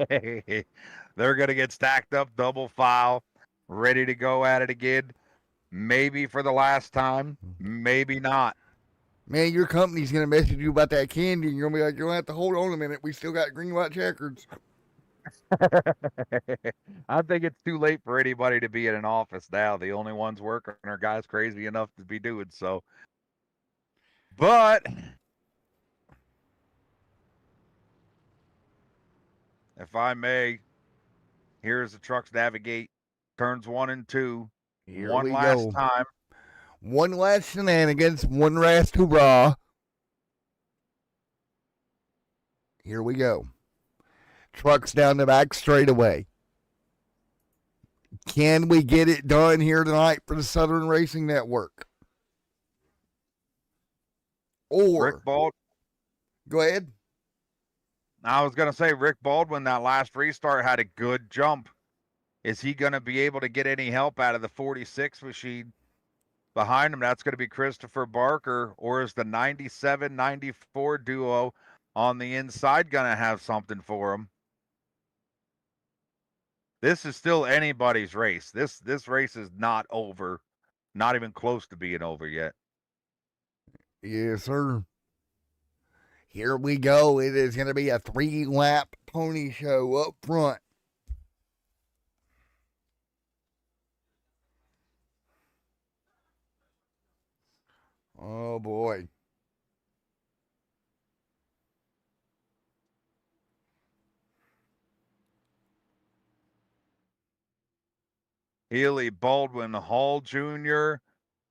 They're going to get stacked up, double file, ready to go at it again. Maybe for the last time, maybe not. Man, your company's gonna message you about that candy, and you're gonna be like, "You're gonna have to hold on a minute. We still got green, white checkers." I think it's too late for anybody to be in an office now. The only ones working are guys crazy enough to be doing so. But if I may, here's the trucks navigate turns 1 and 2. Here One we last go. time. One last shenanigans, one last hurrah. Here we go. Trucks down the back straightaway. Can we get it done here tonight for the Southern Racing Network? Or Rick Baldwin. go ahead. I was going to say Rick Baldwin, that last restart had a good jump. Is he going to be able to get any help out of the 46 machine behind him? That's going to be Christopher Barker, or is the 97-94 duo on the inside going to have something for him? This is still anybody's race. This race is not over, not even close to being over yet. Yes, sir. Here we go. It is going to be a 3-lap pony show up front. Oh, boy. Healy, Baldwin, Hall Jr.,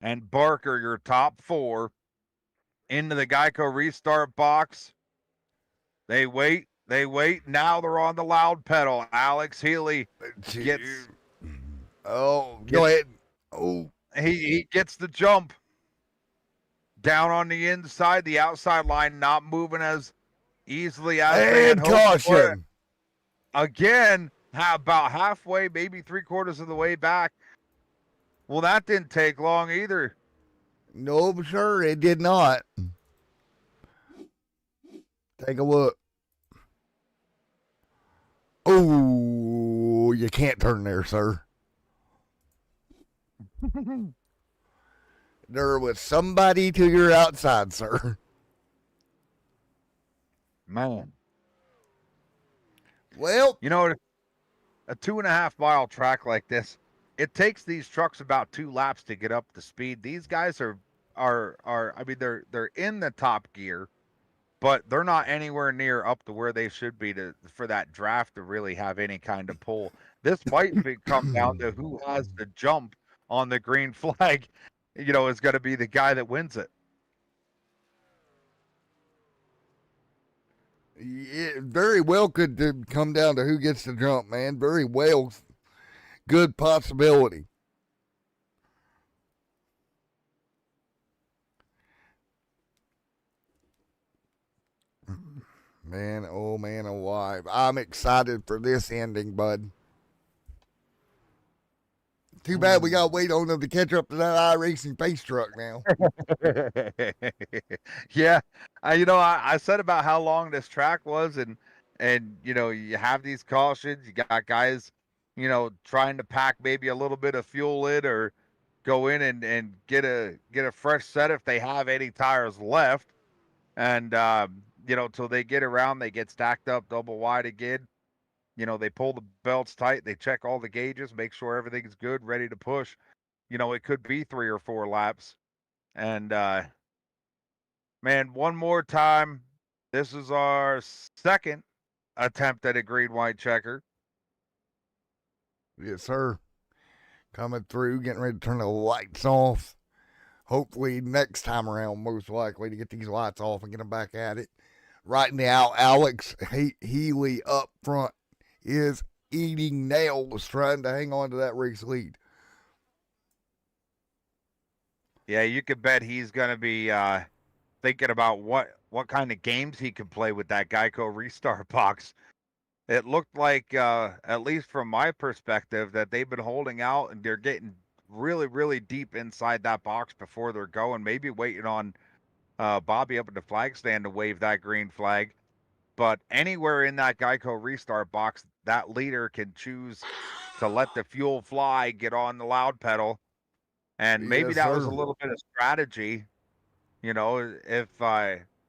and Barker, your top 4. Into the Geico restart box. They wait. Now they're on the loud pedal. Alex Healy gets. Oh, go ahead. Oh, He gets the jump. Down on the inside, the outside line not moving as easily as they had and hoped for. caution. Again, about halfway, maybe 3/4 of the way back. Well, that didn't take long either. No, sir, it did not. Take a look. Oh, you can't turn there, sir. There was somebody to your outside, sir. Man. Well, You know, a 2.5 mile track like this, it takes these trucks about 2 laps to get up to speed. These guys are I mean, they're in the top gear, but they're not anywhere near up to where they should be for that draft to really have any kind of pull. This might come down to who has the jump on the green flag, is going to be the guy that wins it. it very well could come down to who gets the jump, man. Very well. Good possibility. Man, alive. I'm excited for this ending, bud. Too bad we got to wait on them to catch up to that iRacing pace truck now. Yeah, I said about how long this track was, and you have these cautions. You got guys, trying to pack maybe a little bit of fuel in, or go in and get a fresh set if they have any tires left, and till they get around, they get stacked up double wide again. They pull the belts tight, they check all the gauges, make sure everything's good, ready to push. It could be 3 or 4 laps. And man, one more time. This is our second attempt at a green white checker. Yes, sir. Coming through, getting ready to turn the lights off. hopefully next time around, most likely, to get these lights off and get them back at it. Right now, Alex Healy up front is eating nails trying to hang on to that race lead. Yeah, you could bet he's going to be thinking about what kind of games he can play with that Geico restart box. It looked like, at least from my perspective, that they've been holding out and they're getting really, really deep inside that box before they're going, maybe waiting on Bobby up at the flag stand to wave that green flag. But anywhere in that Geico restart box, that leader can choose to let the fuel fly, get on the loud pedal. And maybe Yes, that was sir. a little bit of strategy, if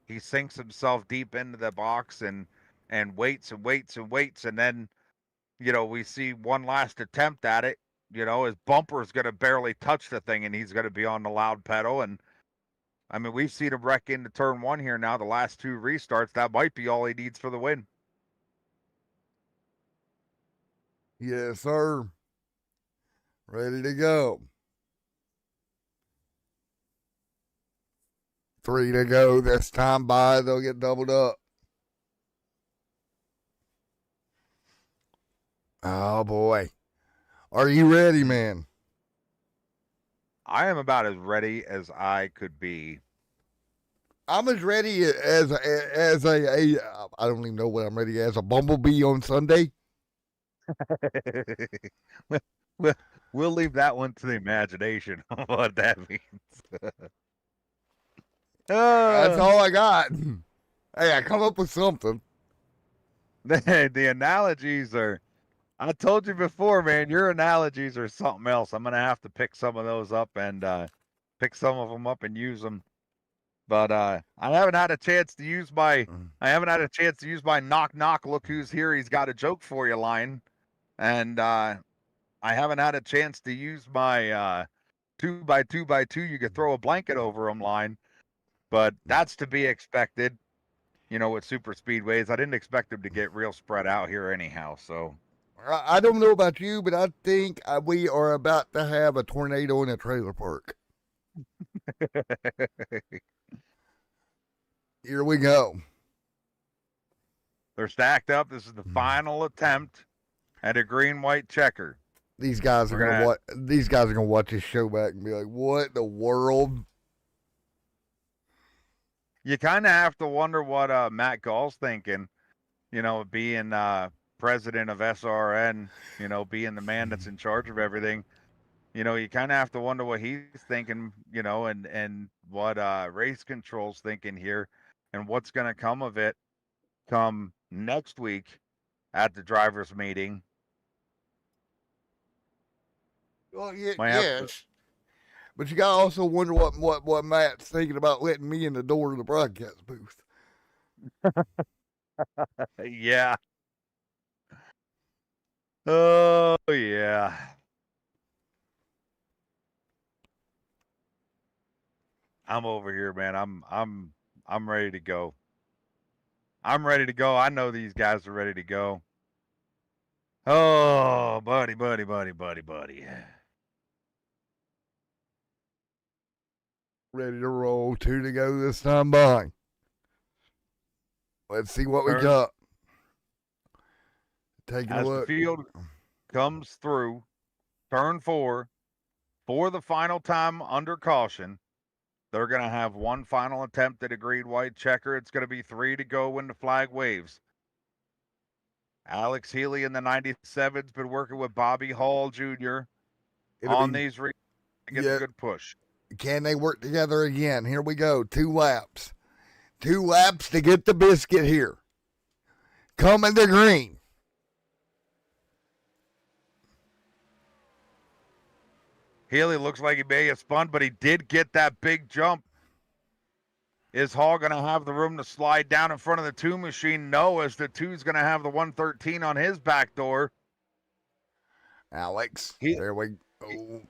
he sinks himself deep into the box and waits and waits and waits, and then, we see one last attempt at it, his bumper is going to barely touch the thing and he's going to be on the loud pedal. And I mean, we've seen him wreck into turn one here now, the last two restarts. That might be all he needs for the win. Yes, sir. Ready to go. 3 to go this time by. They'll get doubled up. Oh, boy. Are you ready, man? I am about as ready as I could be. I'm as ready as a I don't even know what I'm ready as, a bumblebee on Sunday. We'll leave that one to the imagination of what that means. That's all I got. Hey, I come up with something. The analogies are, I told you before, man, your analogies are something else. I'm going to have to pick some of those up and pick some of them up and use them. But I haven't had a chance to use my knock knock, look who's here, he's got a joke for you line. And I haven't had a chance to use my 2x2x2, you could throw a blanket over them line. But that's to be expected, with super speedways. I didn't expect them to get real spread out here anyhow. So I don't know about you, but I think we are about to have a tornado in a trailer park. Here we go. They're stacked up. This is the final attempt at a green-white checker. These guys are gonna watch. These guys are gonna watch this show back and be like, "What in the world?" You kind of have to wonder what Matt Gall's thinking. Being president of SRN, being the man that's in charge of everything. You kind of have to wonder what he's thinking. And what race control's thinking here, and what's going to come of it come next week at the drivers' meeting. Well, yes. But you gotta also wonder what Matt's thinking about letting me in the door of the broadcast booth. Yeah. Oh yeah. I'm over here, man. I'm ready to go. I'm ready to go. I know these guys are ready to go. Oh, buddy. Ready to roll. 2 to go this time by. Let's see what we got. Taking a look. As the field comes through, turn 4, for the final time under caution, they're going to have one final attempt at a green-white checker. It's going to be 3 to go when the flag waves. Alex Healy in the 97's been working with Bobby Hall Jr. on these to get a good push. Can they work together again? Here we go. 2 laps. 2 laps to get the biscuit here. Coming to green. Healy looks like he may have spun, but he did get that big jump. Is Hall going to have the room to slide down in front of the 2 machine? No, as the 2's going to have the 113 on his back door. Alex, there we go.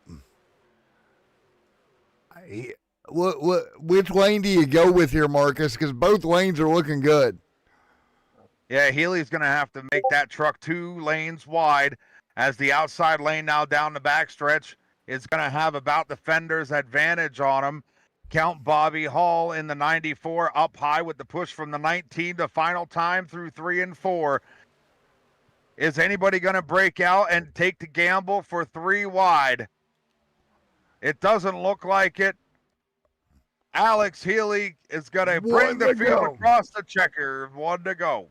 Which lane do you go with here, Marcus? Because both lanes are looking good. Yeah, Healy's going to have to make that truck 2 lanes wide as the outside lane now down the backstretch is going to have about the fender's advantage on him. Count Bobby Hall in the 94 up high with the push from the 19 to final time through 3 and 4. Is anybody going to break out and take the gamble for 3 wide? It doesn't look like it. Alex Healy is going to bring the field across the checker. 1 to go.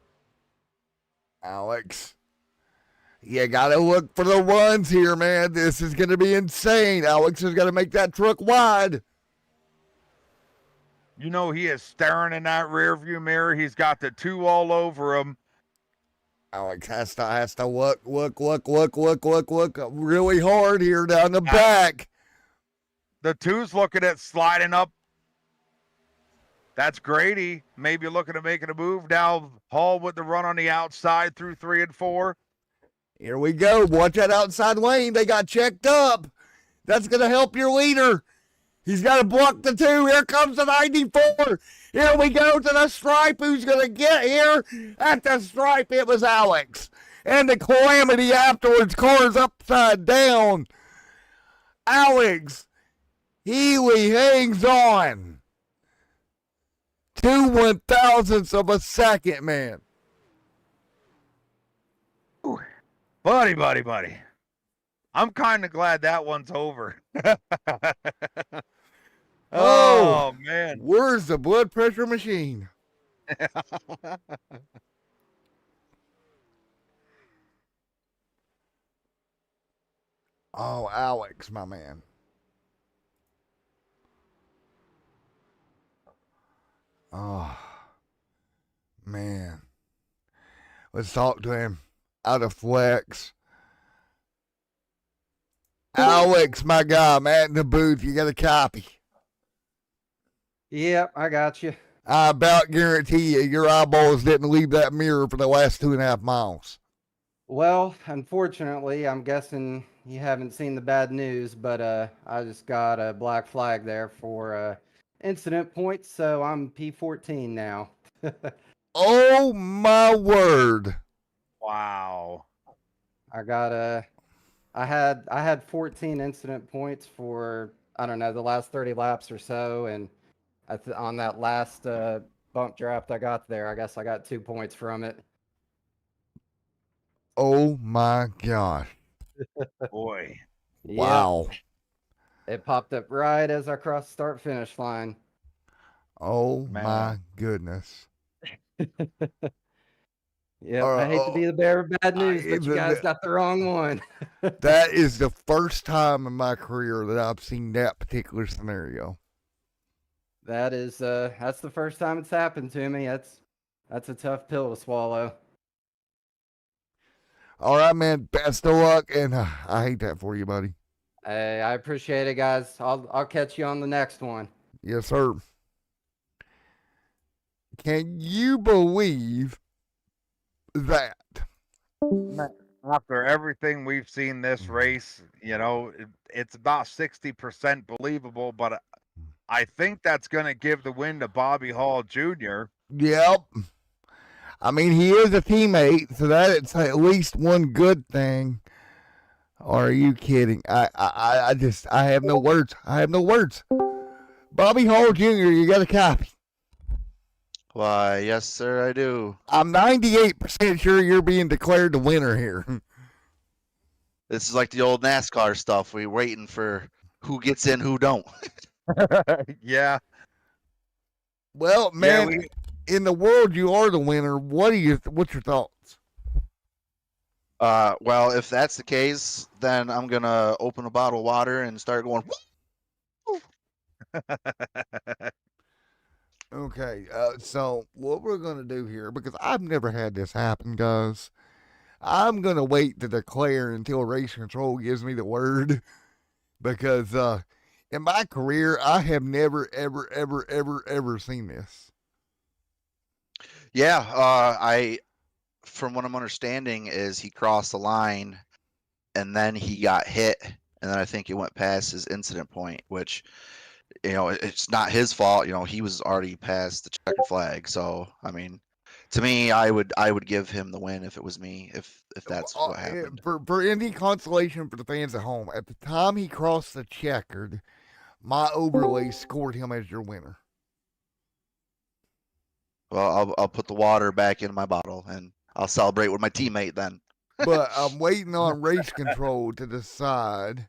Alex, you got to look for the runs here, man. This is going to be insane. Alex is going to make that truck wide. You know he is staring in that rearview mirror. He's got the 2 all over him. Alex has to look really hard here down the back. The 2's looking at sliding up. That's Grady. Maybe looking at making a move. Now Hall with the run on the outside through 3 and 4. Here we go. Watch that outside lane. They got checked up. That's going to help your leader. He's got to block the 2. Here comes the 94. Here we go to the stripe. Who's going to get here? At the stripe, it was Alex. And the calamity afterwards, cars upside down. Alex Healy hangs on. 2 1,000ths of a second, man. Ooh. Buddy. I'm kind of glad that one's over. Oh, man. Where's the blood pressure machine? Oh, Alex, my man. Oh, man. Let's talk to him. Out of flex. Alex, my guy, Matt in the booth. You got a copy. Yep, I got you. I about guarantee you your eyeballs didn't leave that mirror for the last 2.5 miles. Well, unfortunately, I'm guessing you haven't seen the bad news, but I just got a black flag there for incident points, so I'm P14 now. Oh my word. Wow. I had 14 incident points for, I don't know, the last 30 laps or so, and on that last bump draft I got there, I guess I got 2 points from it. Oh my gosh. Boy. Wow. Yep. It popped up right as I crossed the start finish line. Oh Man. my goodness. Yeah, I hate to be the bearer of bad news, but you guys got the wrong one. That is the first time in my career that I've seen that particular scenario. That's the first time it's happened to me. That's a tough pill to swallow. All right, man. Best of luck, and I hate that for you, buddy. Hey, I appreciate it, guys. I'll catch you on the next one. Yes, sir. Can you believe that? After everything we've seen this race, you know, it's about 60% believable, but I think that's going to give the win to Bobby Hall Jr. Yep. I mean, he is a teammate, so that's at least one good thing. Or are you kidding? I have no words. I have no words. Bobby Hall Jr., you got a copy. Why, yes, sir, I do. I'm 98% sure you're being declared the winner here. This is like the old NASCAR stuff. We're waiting for who gets in, who don't. Yeah. Well, man, Yeah, in the world, you are the winner. What's your thoughts? Well, if that's the case, then I'm gonna open a bottle of water and start going. Woo! Okay, so what we're going to do here, because I've never had this happen, guys, I'm going to wait to declare until race control gives me the word, because in my career, I have never, ever seen this. Yeah, from what I'm understanding, is he crossed the line, and then he got hit, and then I think he went past his incident point, which, you know, it's not his fault. You know, he was already past the checkered flag. So, I mean, To me, I would give him the win if it was me. If that's what happened. For any consolation for the fans at home, at the time he crossed the checkered, my overlay scored him as your winner. Well, I'll put the water back in my bottle and I'll celebrate with my teammate then. But I'm waiting on race control to decide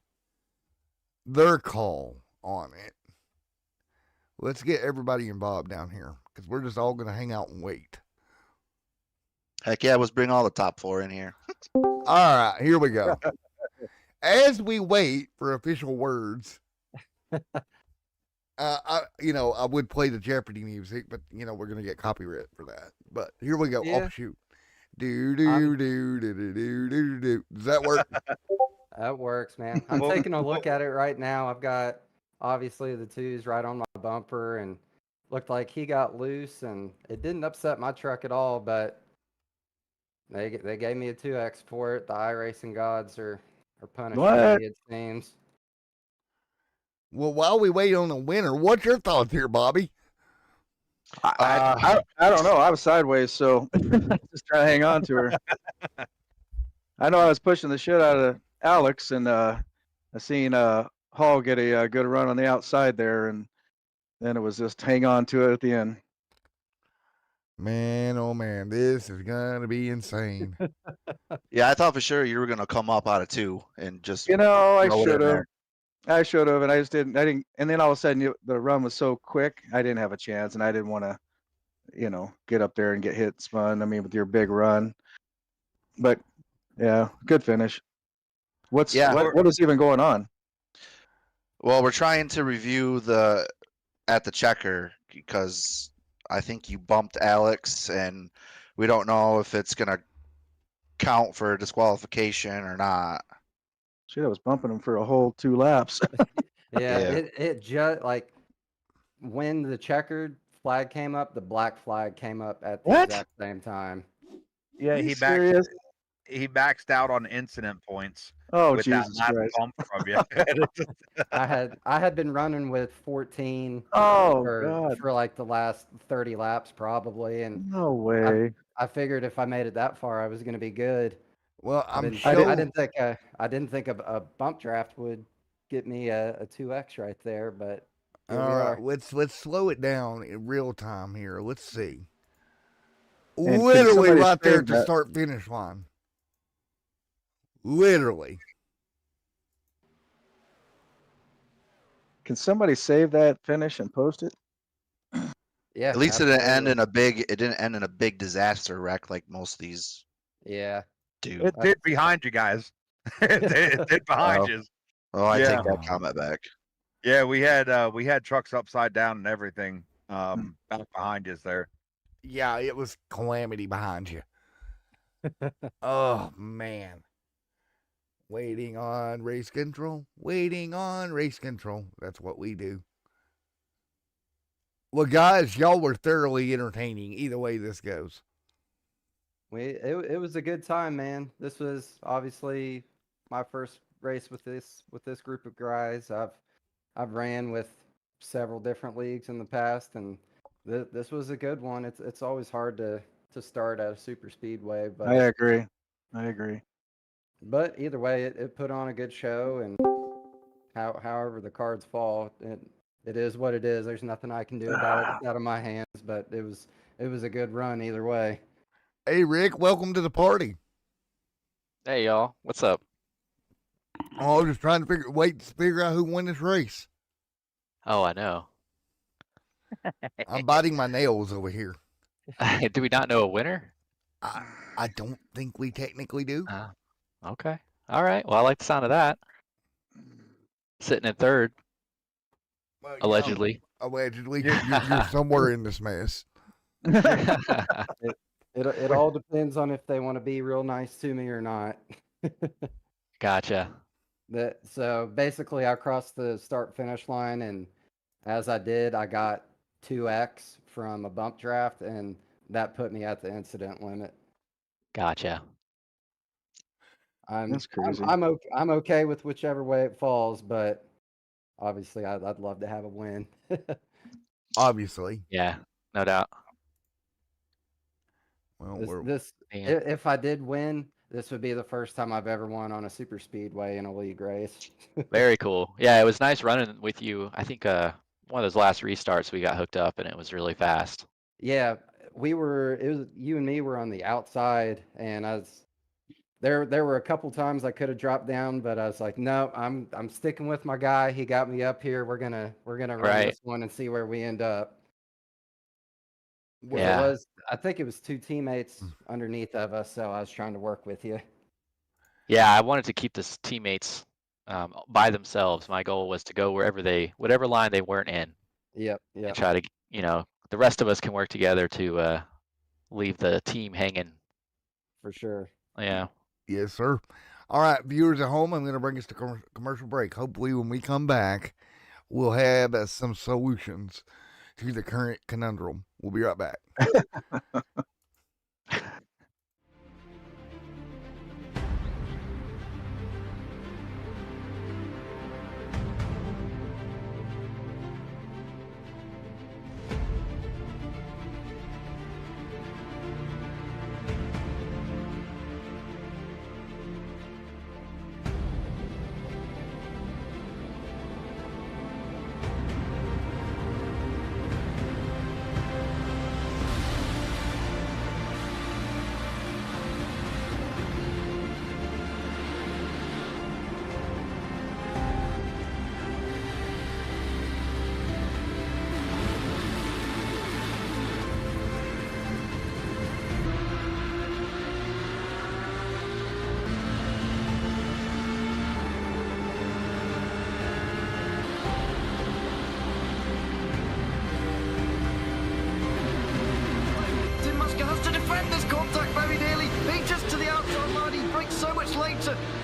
their call on it. Let's get everybody involved down here because we're just all going to hang out and wait. Heck yeah, let's bring all the top 4 in here. All right, here we go. As we wait for official words, I would play the Jeopardy music, but we're gonna get copyright for that. But here we go. Yeah. Offshoot. Do do do do do do do do. Does that work? That works, man. I'm taking a look at it right now. I've got obviously the 2s right on my bumper, and looked like he got loose, and it didn't upset my truck at all. But they gave me a 2X for it. The iRacing gods are punishing What? me, it seems. Well, while we wait on the winner, what's your thoughts here, Bobby? I don't know. I was sideways, so just trying to hang on to her. I know I was pushing the shit out of Alex, and I seen Hall get a good run on the outside there, and then it was just hang on to it at the end. Man, oh man, this is gonna be insane. Yeah, I thought for sure you were gonna come up out of 2 and just. You know, I throw it in should have. there. I should have, and I just didn't. I didn't. And then all of a sudden, the run was so quick, I didn't have a chance, and I didn't want to, get up there and get hit, spun. I mean, with your big run. But yeah, good finish. What is even going on? Well, we're trying to review at the checker because I think you bumped Alex, and we don't know if it's gonna count for disqualification or not. Shit, I was bumping him for a whole 2 laps. Yeah, Yeah. it just like when the checkered flag came up, the black flag came up at the What? exact same time. Yeah, Are you he serious? maxed out on incident points Oh, with Jesus that last Christ. bump from you. I had been running with 14 Oh, for God. like the last 30 laps probably, and No way. I figured if I made it that far, I was going to be good. Well, I I'm didn't, sure. I didn't think a bump draft would get me a 2X right there, but here All we right, are. let's slow it down in real time here. Let's see. And can Literally somebody right there save at the that? start finish line. Literally. Can somebody save that finish and post it? Yeah, At least it didn't end absolutely. it didn't end in a big disaster wreck like most of these Yeah. do. It did behind you guys. it did behind Oh. you. Oh, I Yeah. take that comment back. Yeah, we had trucks upside down and everything back behind us there. Yeah, it was calamity behind you. Oh, man. Waiting on race control. Waiting on race control. That's what we do. Well, guys, y'all were thoroughly entertaining either way this goes. It was a good time, man. This was obviously my first race with this group of guys. I've ran with several different leagues in the past, and this was a good one. It's always hard to start at a super speedway, I agree. but either way, it put on a good show, and however the cards fall, it is what it is. There's nothing I can do about it. It's out of my hands, but it was a good run either way. Hey, Rick, welcome to the party. Hey y'all, what's up? Oh, I was just trying to figure out who won this race. Oh, I know. I'm biting my nails over here. Do we not know a winner? I don't think we technically do. Okay. All right. Well, I like the sound of that. Sitting in third, Well, allegedly. Allegedly, you're somewhere in this mess. It all depends on if they want to be real nice to me or not. Gotcha. So basically, I crossed the start finish line, and as I did, I got 2X from a bump draft, and that put me at the incident limit. Gotcha. That's crazy. I'm okay with whichever way it falls, but obviously, I'd love to have a win. Obviously. Yeah, no doubt. Well, If I did win, this would be the first time I've ever won on a super speedway in a league race. Very cool. Yeah, it was nice running with you. I think one of those last restarts we got hooked up and it was really fast. Yeah, it was you and me were on the outside, and there were a couple times I could have dropped down, but I was like, no, I'm sticking with my guy. He got me up here. We're gonna run Right. this one and see where we end up. Yeah. I think it was 2 teammates underneath of us, so I was trying to work with you. Yeah, I wanted to keep the teammates by themselves. My goal was to go whatever line they weren't in. Yep. And try to, the rest of us can work together to leave the team hanging. For sure. Yeah. Yes, sir. All right, viewers at home, I'm going to bring us to commercial break. Hopefully, when we come back, we'll have some solutions to the current conundrum. We'll be right back.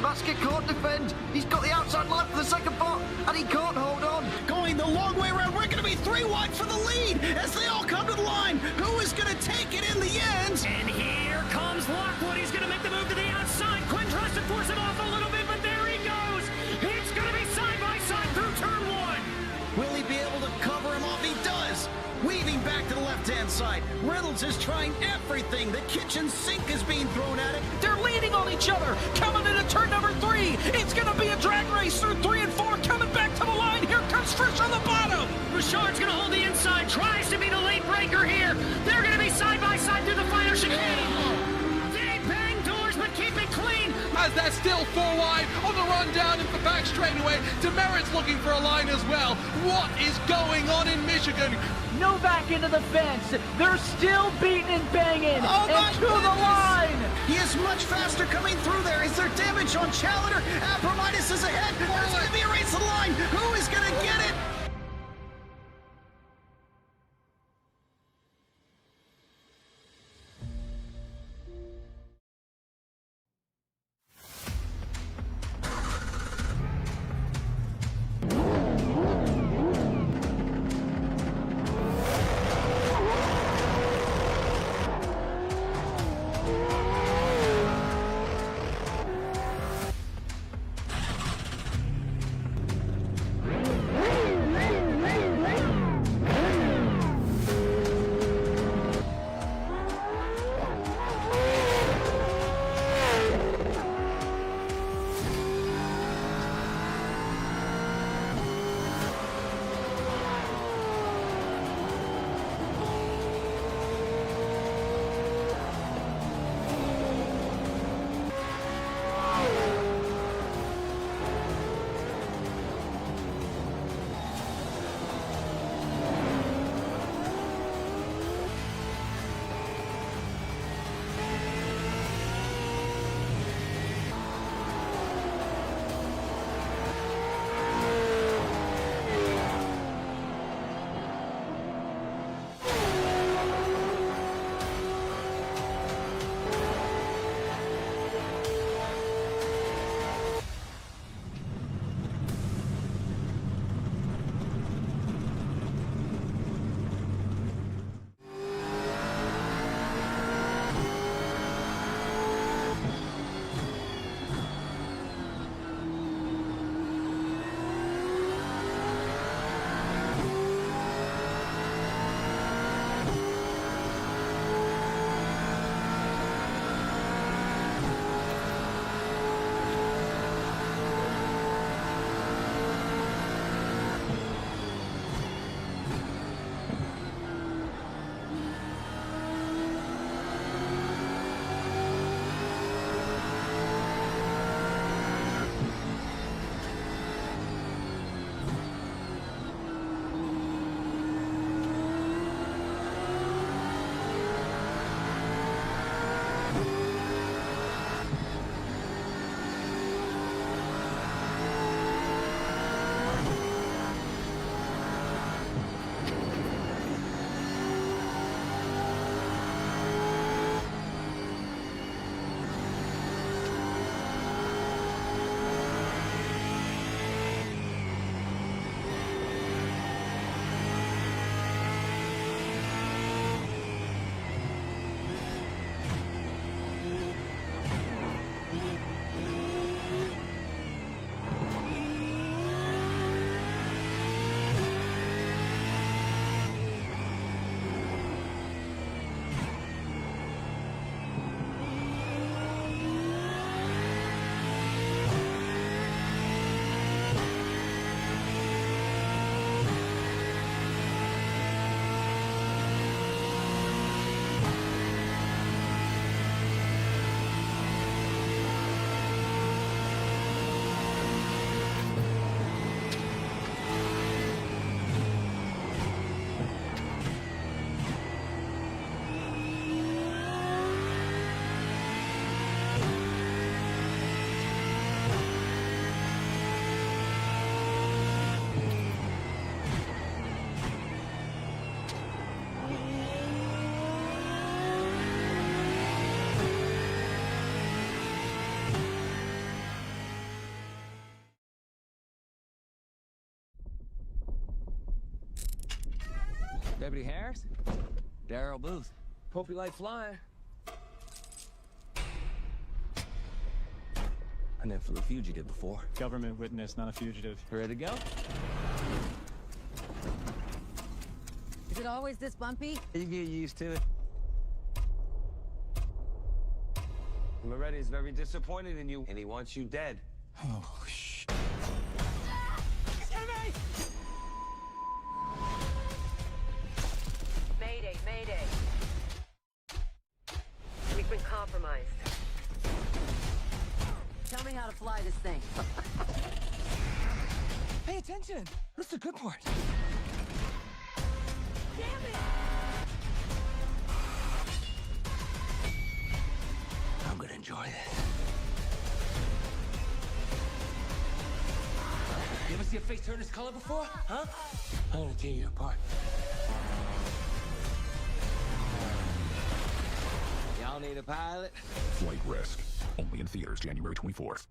Basket can't defend. He's got the outside line for the second part, and he can't hold on. Going the long way around. We're going to be 3 wide for the lead as they all come to the line. Who is going to take it in the end? And here comes Lockwood. He's going to make the move to the outside. Quinn tries to force it off a little bit, but there he goes. It's going to be side by side through turn 1. Will he be able to cover him off? He does. Weaving back to the left-hand side. Reynolds is trying everything. The kitchen sink is being thrown at it. They're leaning on each other. Coming into turn number 3. It's going to be a drag race through 3 and 4. Coming back to the line. Here comes Frisch on the bottom. Richard's going to hold the inside. Tries to be the late breaker here. They're going to be side by side through the final chicane. They bang doors, but keep it clean. As they're still 4 wide on the run down into the back straightaway. Demerit's looking for a line as well. What is going on in Michigan? Novak into the fence. They're still beating and banging. And to the line. He is much faster coming through there. Is there damage on Challenger? Abramitis is ahead. There's going to be a race to the line. Who is going to get it? Deputy Harris? Darrell Booth. Hope you like flying. I never flew a fugitive before. Government witness, not a fugitive. Ready to go? Is it always this bumpy? You get used to it. Moretti's very disappointed in you, and he wants you dead. Oh, shh. Mayday, mayday. We've been compromised. Tell me how to fly this thing. Pay attention. That's the good part. Damn it! I'm gonna enjoy this. You ever see a face turn this color before? Huh? I'm gonna tear you apart. Y'all need a pilot? Flight Risk. Only in theaters January 24th.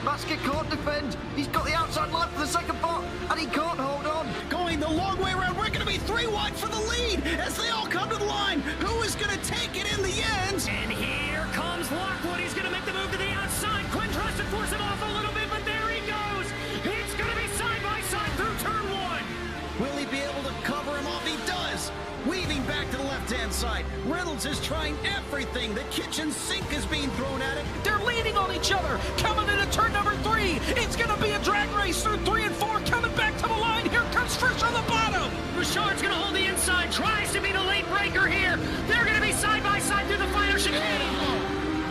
Masker can't defend. He's got the outside line for the second part, and he can't hold on. Going the long way around. We're going to be 3 wide for the lead as they all come to the line. Who is going to take it in the end? And here comes Lockwood. He's going to make the move to the outside. Quinn tries to force him off a little bit, but there he goes. It's going to be side by side through turn 1. Will he be able to cover him off? He does. Weaving back to the left-hand side. Reynolds is trying everything. The kitchen sink is being thrown at it. They're leaning on each other. Coming into turn number 3. It's going to be a drag race through 3 and 4. Coming back to the line. Here comes Frisch on the bottom. Richard's going to hold the inside. Tries to be the late breaker here. They're going to be side by side through the final chicane.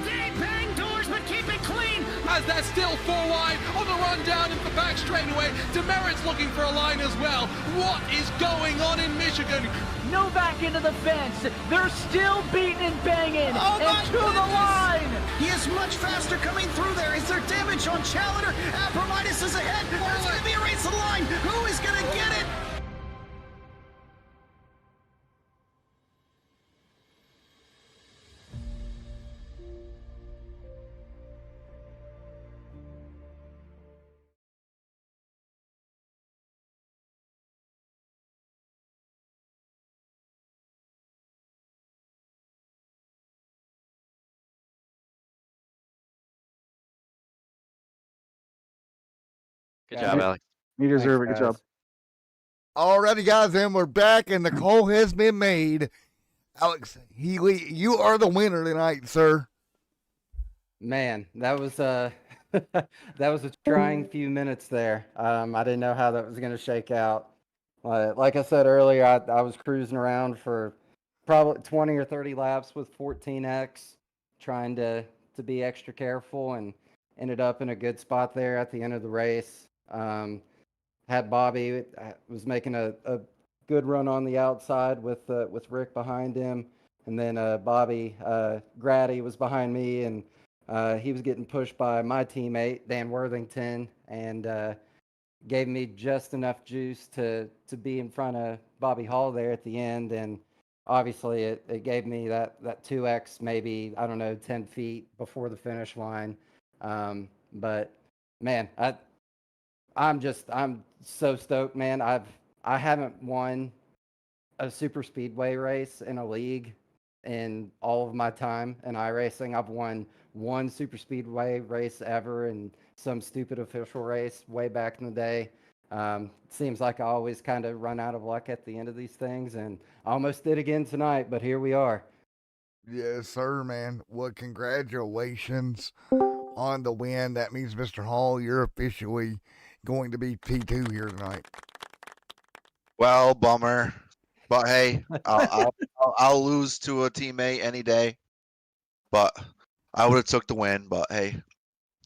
They bang doors, but keep it clean. As they're still 4 wide on the run down into the back straightaway. Demerit's looking for a line as well. What is going on in Michigan? No back into the fence. They're still beating and banging. Oh and to the line. He is much faster coming through there. Is there damage on Challenger? Abramitis is ahead. There's going to be a race to the line. Who is going to get it? Good job, Alex. You deserve it. Good job. Alrighty, guys, and we're back, and the call has been made. Alex Healy, you are the winner tonight, sir. Man, that was that was a trying few minutes there. I didn't know how that was going to shake out. Like I said earlier, I was cruising around for probably 20 or 30 laps with 14X, trying to be extra careful, and ended up in a good spot there at the end of the race. Had Bobby was making a good run on the outside with Rick behind him, and then Bobby Grady was behind me, and he was getting pushed by my teammate Dan Worthington, and gave me just enough juice to be in front of Bobby Hall there at the end, and obviously it gave me that 2X, maybe, I don't know, 10 feet before the finish line. But man, I'm so stoked, man. I haven't won a super speedway race in a league in all of my time in iRacing. I've won one super speedway race ever and some stupid official race way back in the day. Seems like I always kind of run out of luck at the end of these things, and I almost did again tonight, but here we are. Yes, sir, man. Well, congratulations on the win. That means, Mr. Hall, you're officially going to be P2 here tonight. Well, bummer, but hey, I'll lose to a teammate any day. But I would have took the win. But hey,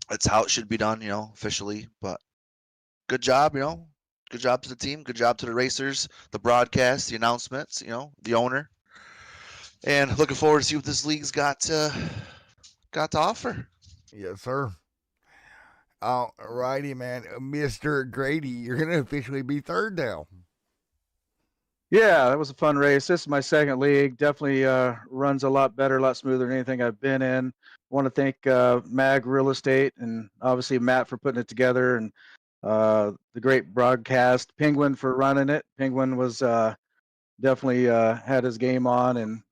that's how it should be done, officially. But good job, good job to the team, good job to the racers, the broadcast, the announcements, the owner, and looking forward to see what this league's got to offer. Yes, sir. All righty, man. Mr. Grady, you're going to officially be third now. Yeah, that was a fun race. This is my second league. Definitely runs a lot better, a lot smoother than anything I've been in. Want to thank Mag Real Estate and obviously Matt for putting it together, and the great broadcast, Penguin for running it. Penguin was definitely had his game on, and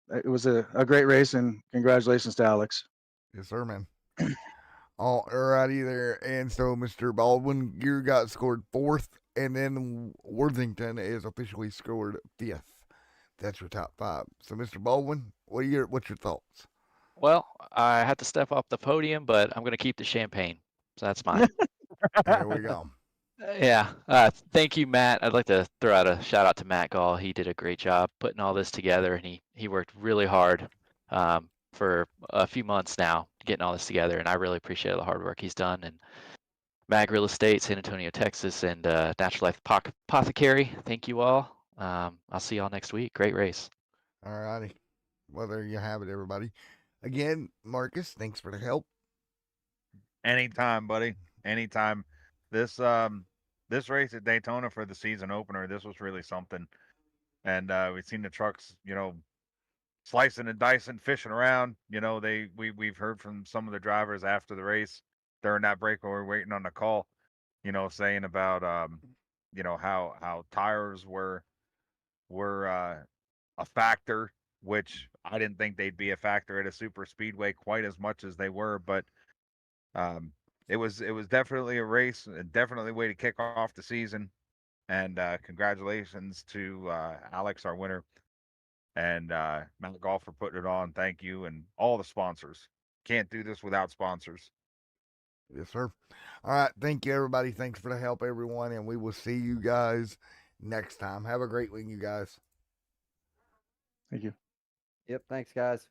it was a great race, and congratulations to Alex. Yes, sir, man. All righty there. And so, Mr. Baldwin, you got scored fourth, and then Worthington is officially scored fifth. That's your top five. So, Mr. Baldwin, what's your thoughts? Well, I had to step off the podium, but I'm going to keep the champagne. So that's mine. There we go. Yeah. Thank you, Matt. I'd like to throw out a shout out to Matt Gall. He did a great job putting all this together, and he worked really hard for a few months now getting all this together, and I really appreciate the hard work he's done. And Mag Real Estate, San Antonio, Texas, and Natural Life Apothecary, thank you all. I'll see y'all next week. Great race. All righty. Well, there you have it, everybody. Again, Marcus, thanks for the help. Anytime, buddy. Anytime. This race at Daytona for the season opener, this was really something. And we've seen the trucks, slicing and dicing, fishing around. We've heard from some of the drivers after the race during that break while we're waiting on the call, saying about how tires were a factor, which I didn't think they'd be a factor at a super speedway quite as much as they were, but it was definitely a race, and definitely a way to kick off the season. And congratulations to Alex, our winner, and Matt Golf for putting it on. Thank you, and all the sponsors. Can't do this without sponsors. Yes, sir. All right. Thank you, everybody. Thanks for the help, everyone. And we will see you guys next time. Have a great week, you guys. Thank you. Yep. Thanks, guys.